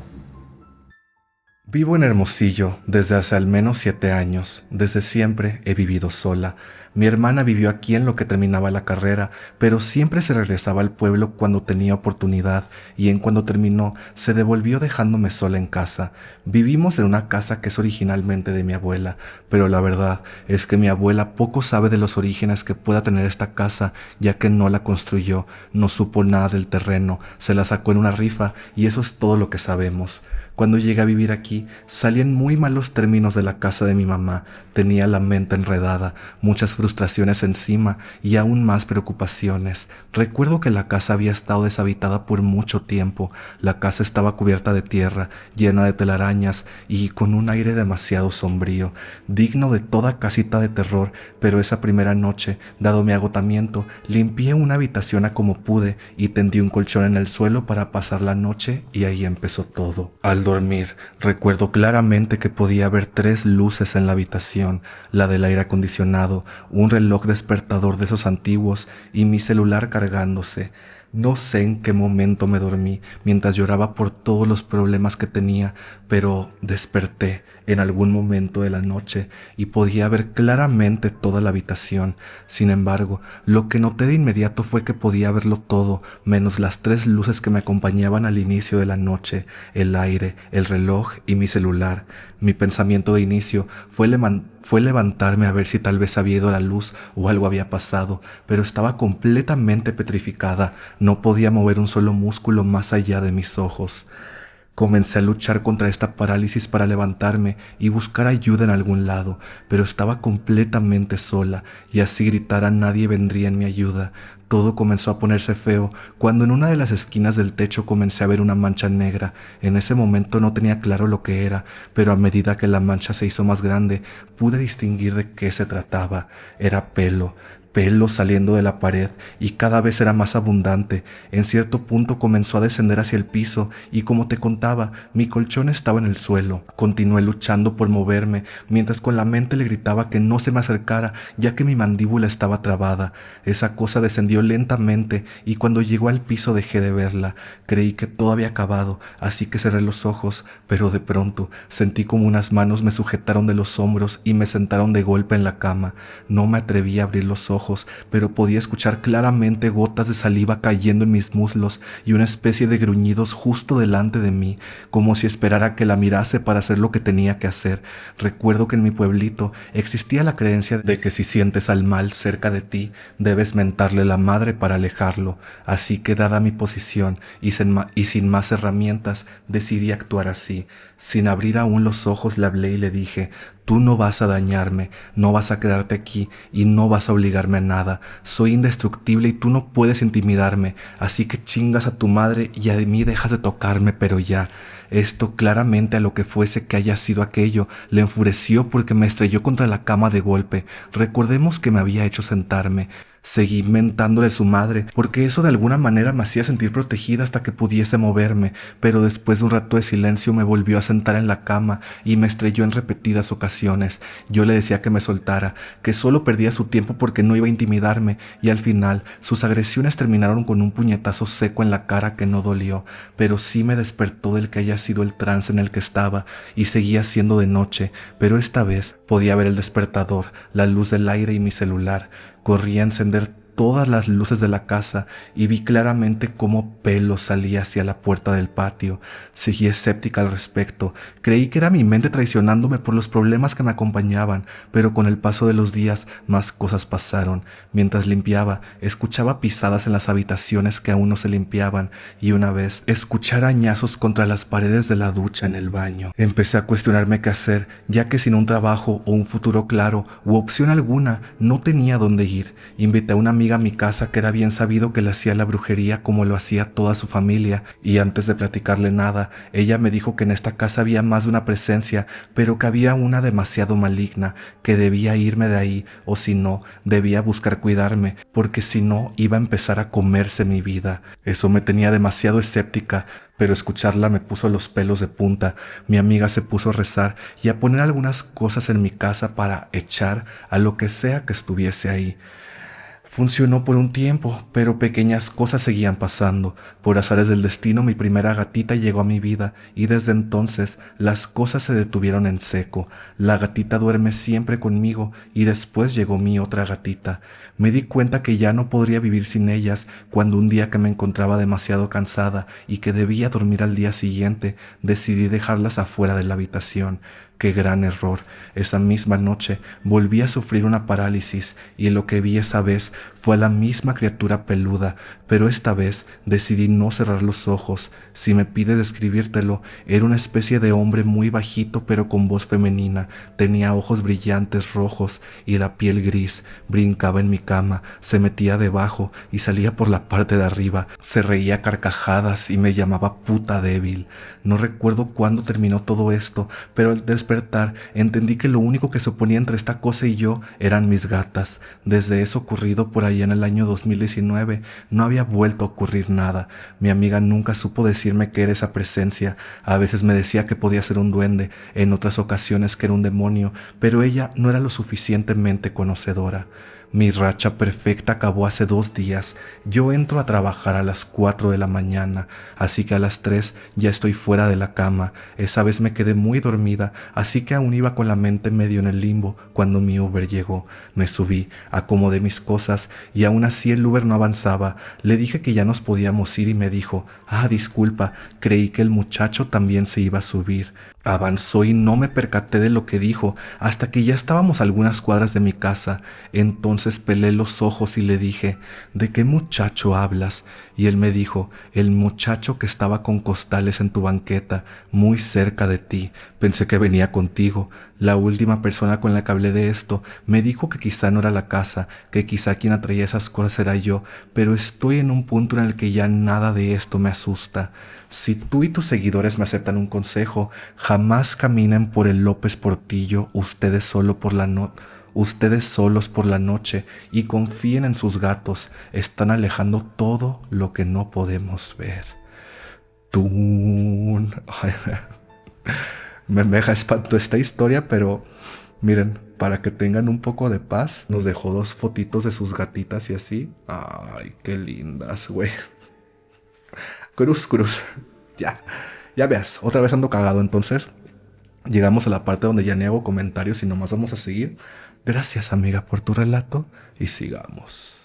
Vivo en Hermosillo desde hace al menos 7 años. Desde siempre he vivido sola. Mi hermana vivió aquí en lo que terminaba la carrera, pero siempre se regresaba al pueblo cuando tenía oportunidad y en cuando terminó se devolvió dejándome sola en casa. Vivimos en una casa que es originalmente de mi abuela, pero la verdad es que mi abuela poco sabe de los orígenes que pueda tener esta casa, ya que no la construyó, no supo nada del terreno, se la sacó en una rifa y eso es todo lo que sabemos. Cuando llegué a vivir aquí, salí en muy malos términos de la casa de mi mamá. Tenía la mente enredada, muchas frustraciones encima y aún más preocupaciones. Recuerdo que la casa había estado deshabitada por mucho tiempo. La casa estaba cubierta de tierra, llena de telarañas y con un aire demasiado sombrío, digno de toda casita de terror, pero esa primera noche, dado mi agotamiento, limpié una habitación a como pude y tendí un colchón en el suelo para pasar la noche y ahí empezó todo. Al dormir, recuerdo claramente que podía ver 3 luces en la habitación, la del aire acondicionado, un reloj despertador de esos antiguos y mi celular cargándose. No sé en qué momento me dormí mientras lloraba por todos los problemas que tenía, pero desperté en algún momento de la noche y podía ver claramente toda la habitación. Sin embargo, lo que noté de inmediato fue que podía verlo todo, menos las 3 luces que me acompañaban al inicio de la noche, el aire, el reloj y mi celular. Mi pensamiento de inicio fue levantarme a ver si tal vez había ido la luz o algo había pasado, pero estaba completamente petrificada, no podía mover un solo músculo más allá de mis ojos. Comencé a luchar contra esta parálisis para levantarme y buscar ayuda en algún lado, pero estaba completamente sola y así gritara nadie vendría en mi ayuda. Todo comenzó a ponerse feo cuando en una de las esquinas del techo comencé a ver una mancha negra. En ese momento no tenía claro lo que era, pero a medida que la mancha se hizo más grande, pude distinguir de qué se trataba. Era pelo saliendo de la pared y cada vez era más abundante. En cierto punto comenzó a descender hacia el piso y como te contaba, mi colchón estaba en el suelo. Continué luchando por moverme, mientras con la mente le gritaba que no se me acercara, ya que mi mandíbula estaba trabada. Esa cosa descendió lentamente y cuando llegó al piso dejé de verla. Creí que todo había acabado, así que cerré los ojos, pero de pronto sentí como unas manos me sujetaron de los hombros y me sentaron de golpe en la cama. No me atreví a abrir los ojos, pero podía escuchar claramente gotas de saliva cayendo en mis muslos y una especie de gruñidos justo delante de mí, como si esperara que la mirase para hacer lo que tenía que hacer. Recuerdo que en mi pueblito existía la creencia de que si sientes al mal cerca de ti, debes mentarle la madre para alejarlo. Así que dada mi posición y sin más herramientas, decidí actuar así. Sin abrir aún los ojos le hablé y le dije: tú no vas a dañarme, no vas a quedarte aquí y no vas a obligarme a nada. Soy indestructible y tú no puedes intimidarme, así que chingas a tu madre y a mí dejas de tocarme, pero ya. Esto claramente a lo que fuese que haya sido aquello le enfureció porque me estrelló contra la cama de golpe. Recordemos que me había hecho sentarme. Seguí mentándole a su madre, porque eso de alguna manera me hacía sentir protegida hasta que pudiese moverme, pero después de un rato de silencio me volvió a sentar en la cama y me estrelló en repetidas ocasiones. Yo le decía que me soltara, que solo perdía su tiempo porque no iba a intimidarme, y al final sus agresiones terminaron con un puñetazo seco en la cara que no dolió, pero sí me despertó del que haya sido el trance en el que estaba, y seguía siendo de noche, pero esta vez podía ver el despertador, la luz del aire y mi celular. Corrí a encender todas las luces de la casa y vi claramente cómo pelo salía hacia la puerta del patio. Seguí escéptica al respecto. Creí que era mi mente traicionándome por los problemas que me acompañaban, pero con el paso de los días más cosas pasaron. Mientras limpiaba, escuchaba pisadas en las habitaciones que aún no se limpiaban y una vez escuché arañazos contra las paredes de la ducha en el baño. Empecé a cuestionarme qué hacer, ya que sin un trabajo o un futuro claro u opción alguna no tenía dónde ir. Invité a una amiga a mi casa que era bien sabido que le hacía la brujería como lo hacía toda su familia, y antes de platicarle nada, ella me dijo que en esta casa había más de una presencia, pero que había una demasiado maligna, que debía irme de ahí, o si no, debía buscar cuidarme, porque si no iba a empezar a comerse mi vida. Eso me tenía demasiado escéptica, pero escucharla me puso los pelos de punta. Mi amiga se puso a rezar y a poner algunas cosas en mi casa para echar a lo que sea que estuviese ahí. Funcionó por un tiempo, pero pequeñas cosas seguían pasando. Por azares del destino, mi primera gatita llegó a mi vida y desde entonces las cosas se detuvieron en seco. La gatita duerme siempre conmigo y después llegó mi otra gatita. Me di cuenta que ya no podría vivir sin ellas cuando un día que me encontraba demasiado cansada y que debía dormir al día siguiente, decidí dejarlas afuera de la habitación. ¡Qué gran error! Esa misma noche volví a sufrir una parálisis y lo que vi esa vez fue a la misma criatura peluda, pero esta vez decidí no cerrar los ojos. Si me pides describírtelo, era una especie de hombre muy bajito pero con voz femenina. Tenía ojos brillantes rojos y la piel gris. Brincaba en mi cama, se metía debajo y salía por la parte de arriba. Se reía a carcajadas y me llamaba puta débil. No recuerdo cuándo terminó todo esto, pero al despertar entendí que lo único que se oponía entre esta cosa y yo eran mis gatas. Desde eso ocurrido por ahí en el año 2019 no había vuelto a ocurrir nada. Mi amiga nunca supo decirme qué era esa presencia. A veces me decía que podía ser un duende, en otras ocasiones que era un demonio, pero ella no era lo suficientemente conocedora. Mi racha perfecta acabó hace 2 días. Yo entro a trabajar a las 4 de la mañana, así que a las 3 ya estoy fuera de la cama. Esa vez me quedé muy dormida, así que aún iba con la mente medio en el limbo cuando mi Uber llegó. Me subí, acomodé mis cosas y aún así el Uber no avanzaba. Le dije que ya nos podíamos ir y me dijo: disculpa, creí que el muchacho también se iba a subir. Avanzó y no me percaté de lo que dijo hasta que ya estábamos a algunas cuadras de mi casa. Entonces pelé los ojos y le dije: ¿de qué muchacho hablas? Y él me dijo: el muchacho que estaba con costales en tu banqueta, muy cerca de ti. Pensé que venía contigo. La última persona con la que hablé de esto me dijo que quizá no era la casa, que quizá quien atraía esas cosas era yo, pero estoy en un punto en el que ya nada de esto me asusta. Si tú y tus seguidores me aceptan un consejo, jamás caminen por el López Portillo ustedes solos por la noche y confíen en sus gatos. Están alejando todo lo que no podemos ver. Tú... Me deja espanto esta historia, pero miren, para que tengan un poco de paz, nos dejó 2 fotitos de sus gatitas y así. Ay, qué lindas, güey. Cruz. Ya veas, otra vez ando cagado. Entonces, llegamos a la parte donde ya ni hago comentarios y nomás vamos a seguir. Gracias, amiga, por tu relato y sigamos.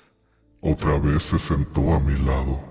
Otra vez se sentó a mi lado.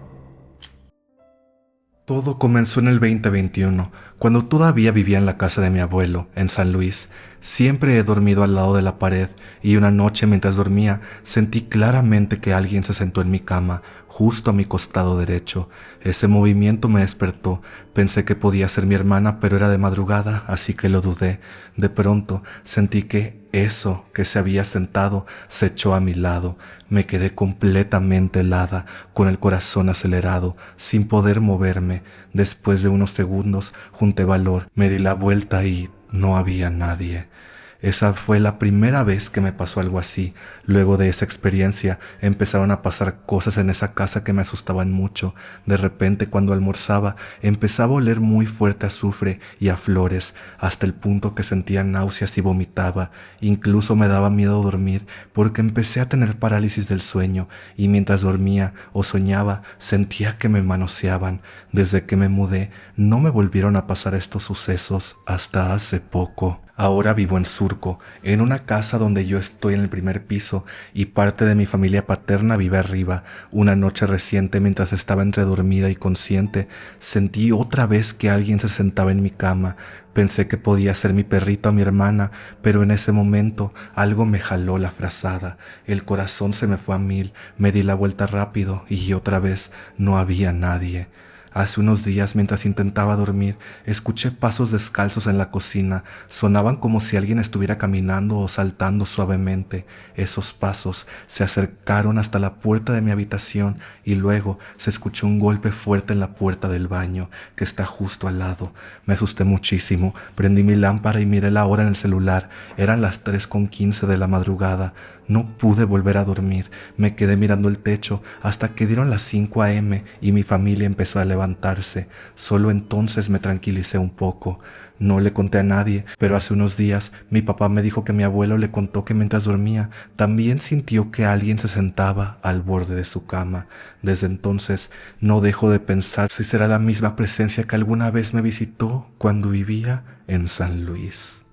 Todo comenzó en el 2021, cuando todavía vivía en la casa de mi abuelo, en San Luis. Siempre he dormido al lado de la pared y una noche mientras dormía sentí claramente que alguien se sentó en mi cama, justo a mi costado derecho. Ese movimiento me despertó. Pensé que podía ser mi hermana, pero era de madrugada, así que lo dudé. De pronto sentí que eso que se había sentado se echó a mi lado. Me quedé completamente helada, con el corazón acelerado, sin poder moverme. Después de unos segundos junté valor, me di la vuelta y no había nadie. Esa fue la primera vez que me pasó algo así. Luego de esa experiencia empezaron a pasar cosas en esa casa que me asustaban mucho. De repente, cuando almorzaba, empezaba a oler muy fuerte a azufre y a flores, hasta el punto que sentía náuseas y vomitaba. Incluso me daba miedo dormir porque empecé a tener parálisis del sueño y mientras dormía o soñaba sentía que me manoseaban. Desde que me mudé no me volvieron a pasar estos sucesos hasta hace poco. Ahora vivo en Surco, en una casa donde yo estoy en el primer piso y parte de mi familia paterna vive arriba. Una noche reciente, mientras estaba entre dormida y consciente, sentí otra vez que alguien se sentaba en mi cama. Pensé que podía ser mi perrito o mi hermana, pero en ese momento algo me jaló la frazada. El corazón se me fue a mil, me di la vuelta rápido y otra vez no había nadie. Hace unos días, mientras intentaba dormir, escuché pasos descalzos en la cocina. Sonaban como si alguien estuviera caminando o saltando suavemente. Esos pasos se acercaron hasta la puerta de mi habitación y luego se escuchó un golpe fuerte en la puerta del baño, que está justo al lado. Me asusté muchísimo, prendí mi lámpara y miré la hora en el celular. Eran las 3:15 de la madrugada. No pude volver a dormir, me quedé mirando el techo hasta que dieron las 5 a.m. y mi familia empezó a levantarse. Solo entonces me tranquilicé un poco. No le conté a nadie, pero hace unos días mi papá me dijo que mi abuelo le contó que mientras dormía también sintió que alguien se sentaba al borde de su cama. Desde entonces no dejo de pensar si será la misma presencia que alguna vez me visitó cuando vivía en San Luis.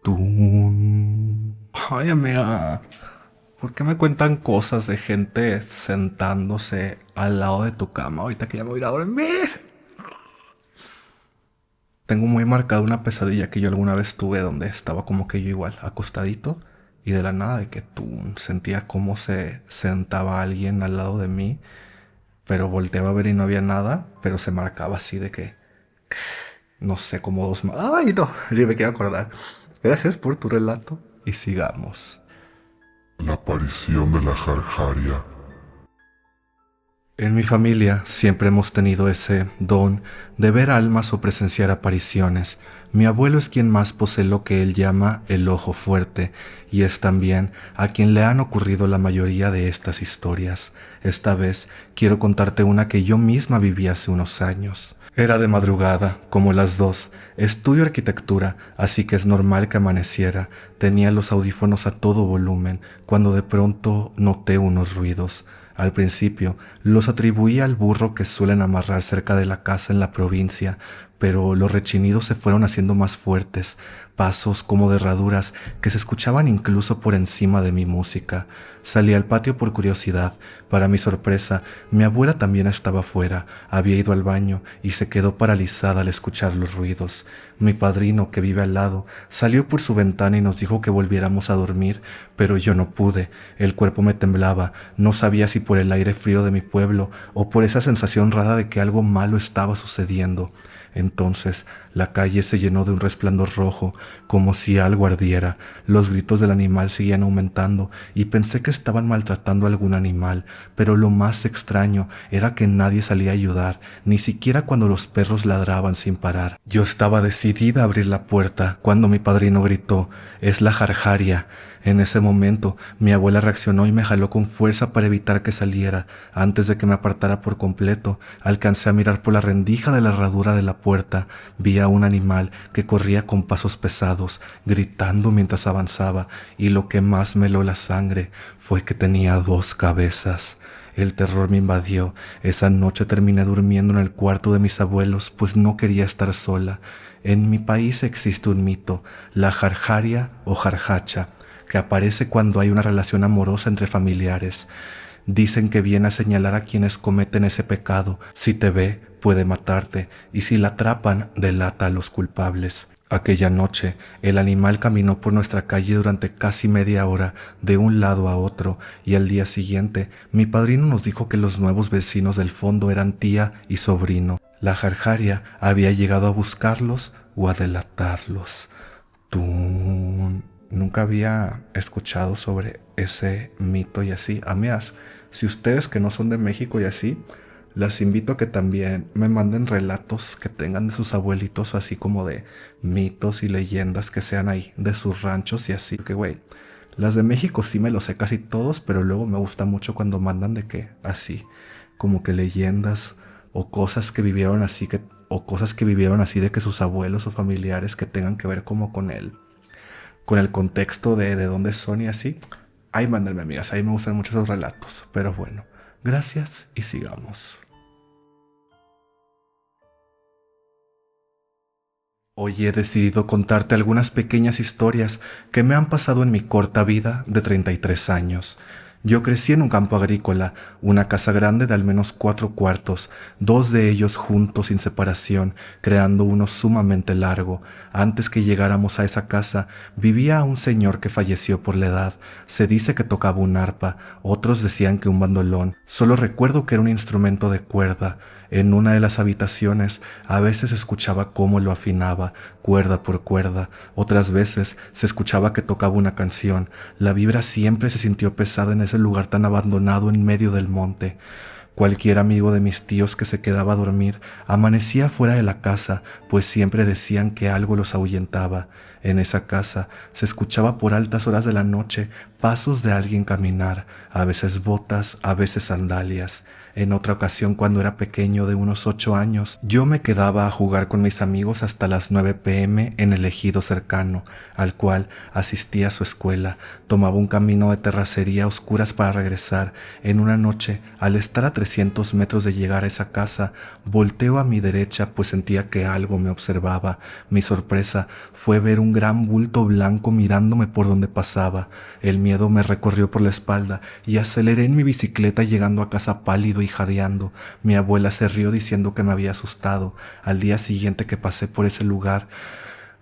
Tú... Ay, amiga. ¿Por qué me cuentan cosas de gente sentándose al lado de tu cama ahorita que ya me voy a ir a dormir? Tengo muy marcada una pesadilla que yo alguna vez tuve donde estaba como que yo igual, acostadito, y de la nada de que tú sentía cómo se sentaba alguien al lado de mí, pero volteaba a ver y no había nada, pero se marcaba así de que, no sé, como dos más. Ay, no, yo me quiero acordar. Gracias por tu relato y sigamos. La aparición de la Jarjaria. En mi familia siempre hemos tenido ese don de ver almas o presenciar apariciones. Mi abuelo es quien más posee lo que él llama el ojo fuerte y es también a quien le han ocurrido la mayoría de estas historias. Esta vez quiero contarte una que yo misma viví hace unos años. Era de madrugada, como las 2. Estudio arquitectura, así que es normal que amaneciera. Tenía los audífonos a todo volumen, cuando de pronto noté unos ruidos. Al principio los atribuía al burro que suelen amarrar cerca de la casa en la provincia, pero los rechinidos se fueron haciendo más fuertes, pasos como de herraduras que se escuchaban incluso por encima de mi música. Salí al patio por curiosidad. Para mi sorpresa, mi abuela también estaba fuera, había ido al baño y se quedó paralizada al escuchar los ruidos. Mi padrino, que vive al lado, salió por su ventana y nos dijo que volviéramos a dormir, pero yo no pude. El cuerpo me temblaba, no sabía si por el aire frío de mi pueblo o por esa sensación rara de que algo malo estaba sucediendo. Entonces la calle se llenó de un resplandor rojo, como si algo ardiera. Los gritos del animal seguían aumentando y pensé que estaban maltratando a algún animal, pero lo más extraño era que nadie salía a ayudar, ni siquiera cuando los perros ladraban sin parar. Yo estaba decidida a abrir la puerta cuando mi padrino gritó: «¡Es la Jarjaria!». En ese momento, mi abuela reaccionó y me jaló con fuerza para evitar que saliera. Antes de que me apartara por completo, alcancé a mirar por la rendija de la herradura de la puerta. Vi a un animal que corría con pasos pesados, gritando mientras avanzaba, y lo que más me heló la sangre fue que tenía 2 cabezas. El terror me invadió. Esa noche terminé durmiendo en el cuarto de mis abuelos, pues no quería estar sola. En mi país existe un mito, la Jarjaria o Jarjacha, que aparece cuando hay una relación amorosa entre familiares. Dicen que viene a señalar a quienes cometen ese pecado. Si te ve, puede matarte, y si la atrapan, delata a los culpables. Aquella noche, el animal caminó por nuestra calle durante casi media hora, de un lado a otro, y al día siguiente, mi padrino nos dijo que los nuevos vecinos del fondo eran tía y sobrino. La Jarjaria había llegado a buscarlos o a delatarlos. Tú... Nunca había escuchado sobre ese mito y así. Amigas, si ustedes que no son de México y así, las invito a que también me manden relatos que tengan de sus abuelitos, así como de mitos y leyendas que sean ahí, de sus ranchos y así. Porque, güey, las de México sí me los sé casi todos, pero luego me gusta mucho cuando mandan de que así, como que leyendas o cosas que vivieron así, o cosas que vivieron así de que sus abuelos o familiares que tengan que ver como con el contexto de dónde son y así. Ahí mándenme, amigas, ahí me gustan mucho esos relatos. Pero bueno, gracias y sigamos. Hoy he decidido contarte algunas pequeñas historias que me han pasado en mi corta vida de 33 años. Yo crecí en un campo agrícola, una casa grande de al menos 4 cuartos, dos de ellos juntos sin separación, creando uno sumamente largo. Antes que llegáramos a esa casa, vivía un señor que falleció por la edad. Se dice que tocaba un arpa, otros decían que un bandolón. Solo recuerdo que era un instrumento de cuerda. En una de las habitaciones a veces escuchaba cómo lo afinaba, cuerda por cuerda. Otras veces se escuchaba que tocaba una canción. La vibra siempre se sintió pesada en ese lugar tan abandonado en medio del monte. Cualquier amigo de mis tíos que se quedaba a dormir amanecía fuera de la casa, pues siempre decían que algo los ahuyentaba. En esa casa se escuchaba por altas horas de la noche pasos de alguien caminar, a veces botas, a veces sandalias. En otra ocasión, cuando era pequeño de unos 8 años, yo me quedaba a jugar con mis amigos hasta las 9 p.m. en el ejido cercano, al cual asistía a su escuela. Tomaba un camino de terracería a oscuras para regresar. En una noche, al estar a 300 metros de llegar a esa casa, volteo a mi derecha pues sentía que algo me observaba. Mi sorpresa fue ver un gran bulto blanco mirándome por donde pasaba. El miedo me recorrió por la espalda y aceleré en mi bicicleta llegando a casa pálido y jadeando. Mi abuela se rió diciendo que me había asustado. Al día siguiente que pasé por ese lugar,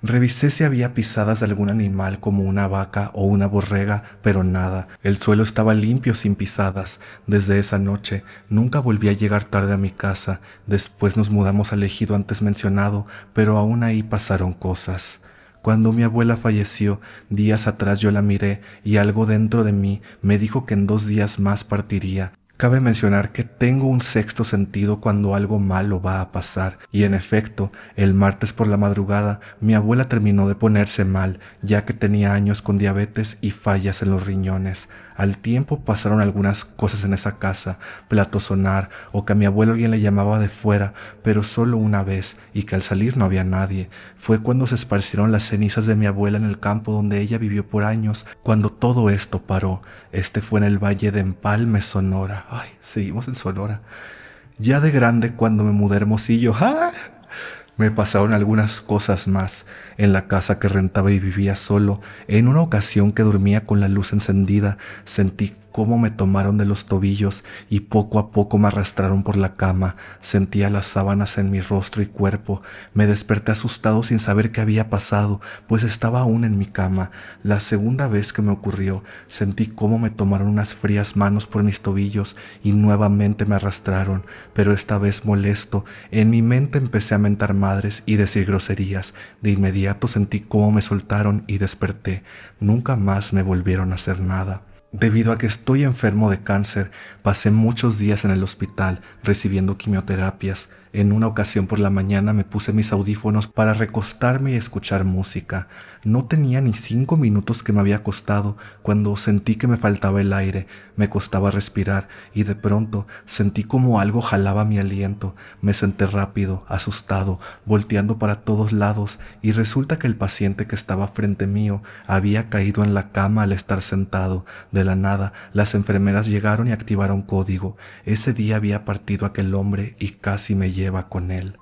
revisé si había pisadas de algún animal como una vaca o una borrega, pero nada. El suelo estaba limpio sin pisadas. Desde esa noche nunca volví a llegar tarde a mi casa. Después nos mudamos al ejido antes mencionado, pero aún ahí pasaron cosas. Cuando mi abuela falleció, días atrás yo la miré y algo dentro de mí me dijo que en 2 días más partiría. Cabe mencionar que tengo un sexto sentido cuando algo malo va a pasar, y en efecto, el martes por la madrugada, mi abuela terminó de ponerse mal, ya que tenía años con diabetes y fallas en los riñones. Al tiempo pasaron algunas cosas en esa casa, platos sonar, o que a mi abuelo alguien le llamaba de fuera, pero solo una vez, y que al salir no había nadie. Fue cuando se esparcieron las cenizas de mi abuela en el campo donde ella vivió por años, cuando todo esto paró. Este fue en el valle de Empalme, Sonora. Ay, seguimos en Sonora. Ya de grande, cuando me mudé a Hermosillo, ¡ah!, me pasaron algunas cosas más. En la casa que rentaba y vivía solo, en una ocasión que dormía con la luz encendida, sentí cómo me tomaron de los tobillos y poco a poco me arrastraron por la cama. Sentía las sábanas en mi rostro y cuerpo. Me desperté asustado sin saber qué había pasado, pues estaba aún en mi cama. La segunda vez que me ocurrió, sentí cómo me tomaron unas frías manos por mis tobillos y nuevamente me arrastraron, pero esta vez molesto. En mi mente empecé a mentar madres y decir groserías. De inmediato sentí cómo me soltaron y desperté. Nunca más me volvieron a hacer nada. Debido a que estoy enfermo de cáncer, pasé muchos días en el hospital recibiendo quimioterapias. En una ocasión por la mañana me puse mis audífonos para recostarme y escuchar música. No tenía ni 5 minutos que me había acostado cuando sentí que me faltaba el aire. Me costaba respirar y de pronto sentí como algo jalaba mi aliento. Me senté rápido, asustado, volteando para todos lados, y resulta que el paciente que estaba frente mío había caído en la cama al estar sentado. De la nada, las enfermeras llegaron y activaron código. Ese día había partido aquel hombre y casi me lleva con él.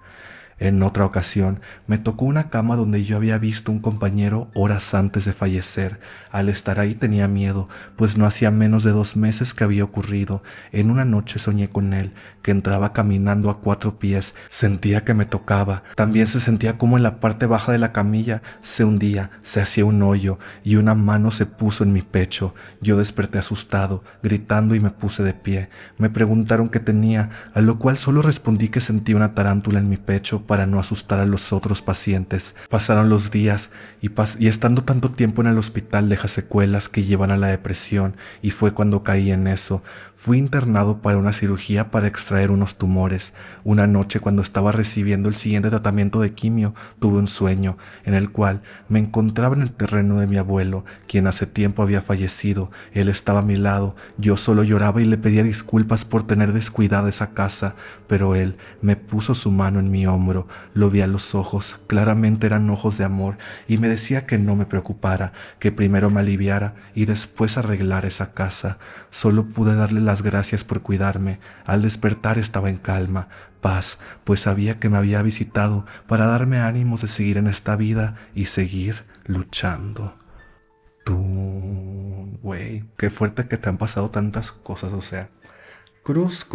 En otra ocasión, me tocó una cama donde yo había visto un compañero horas antes de fallecer. Al estar ahí tenía miedo, pues no hacía menos de 2 meses que había ocurrido. En una noche soñé con él, que entraba caminando a 4 pies. Sentía que me tocaba. También se sentía como en la parte baja de la camilla se hundía, se hacía un hoyo, y una mano se puso en mi pecho. Yo desperté asustado, gritando, y me puse de pie. Me preguntaron qué tenía, a lo cual solo respondí que sentía una tarántula en mi pecho para no asustar a los otros pacientes. Pasaron los días y estando tanto tiempo en el hospital deja secuelas que llevan a la depresión, y fue cuando caí en eso. Fui internado para una cirugía para extraer unos tumores. Una noche, cuando estaba recibiendo el siguiente tratamiento de quimio, tuve un sueño en el cual me encontraba en el terreno de mi abuelo, quien hace tiempo había fallecido. Él estaba a mi lado. Yo solo lloraba y le pedía disculpas por tener descuidada esa casa, pero él me puso su mano en mi hombro. Lo vi a los ojos, claramente eran ojos de amor, y me decía que no me preocupara, que primero me aliviara y después arreglara esa casa. Solo pude darle las gracias por cuidarme. Al despertar estaba en calma, paz, pues sabía que me había visitado para darme ánimos de seguir en esta vida y seguir luchando. Tú, güey, qué fuerte que te han pasado tantas cosas, o sea, cruz,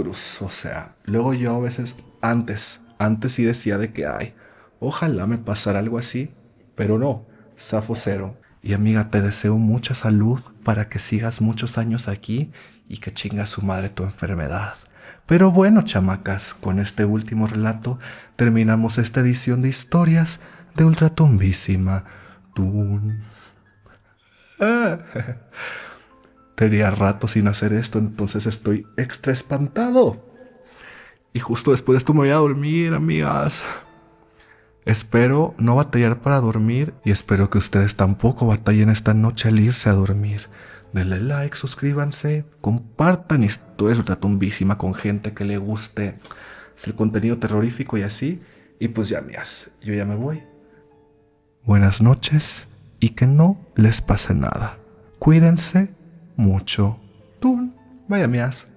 o sea, luego yo a veces antes sí decía de que, ay, ojalá me pasara algo así, pero no, zafo cero. Y amiga, te deseo mucha salud para que sigas muchos años aquí y que chinga su madre tu enfermedad. Pero bueno, chamacas, con este último relato terminamos esta edición de historias de Ultratumbísima. Tun. Tenía rato sin hacer esto, entonces estoy extra espantado. Y justo después de esto me voy a dormir, amigas. Espero no batallar para dormir y espero que ustedes tampoco batallen esta noche al irse a dormir. Denle like, suscríbanse, compartan historias ultratumbísima con gente que le guste el contenido terrorífico y así. Y pues ya, amigas, yo ya me voy. Buenas noches y que no les pase nada. Cuídense mucho. Tun. Vaya, amigas.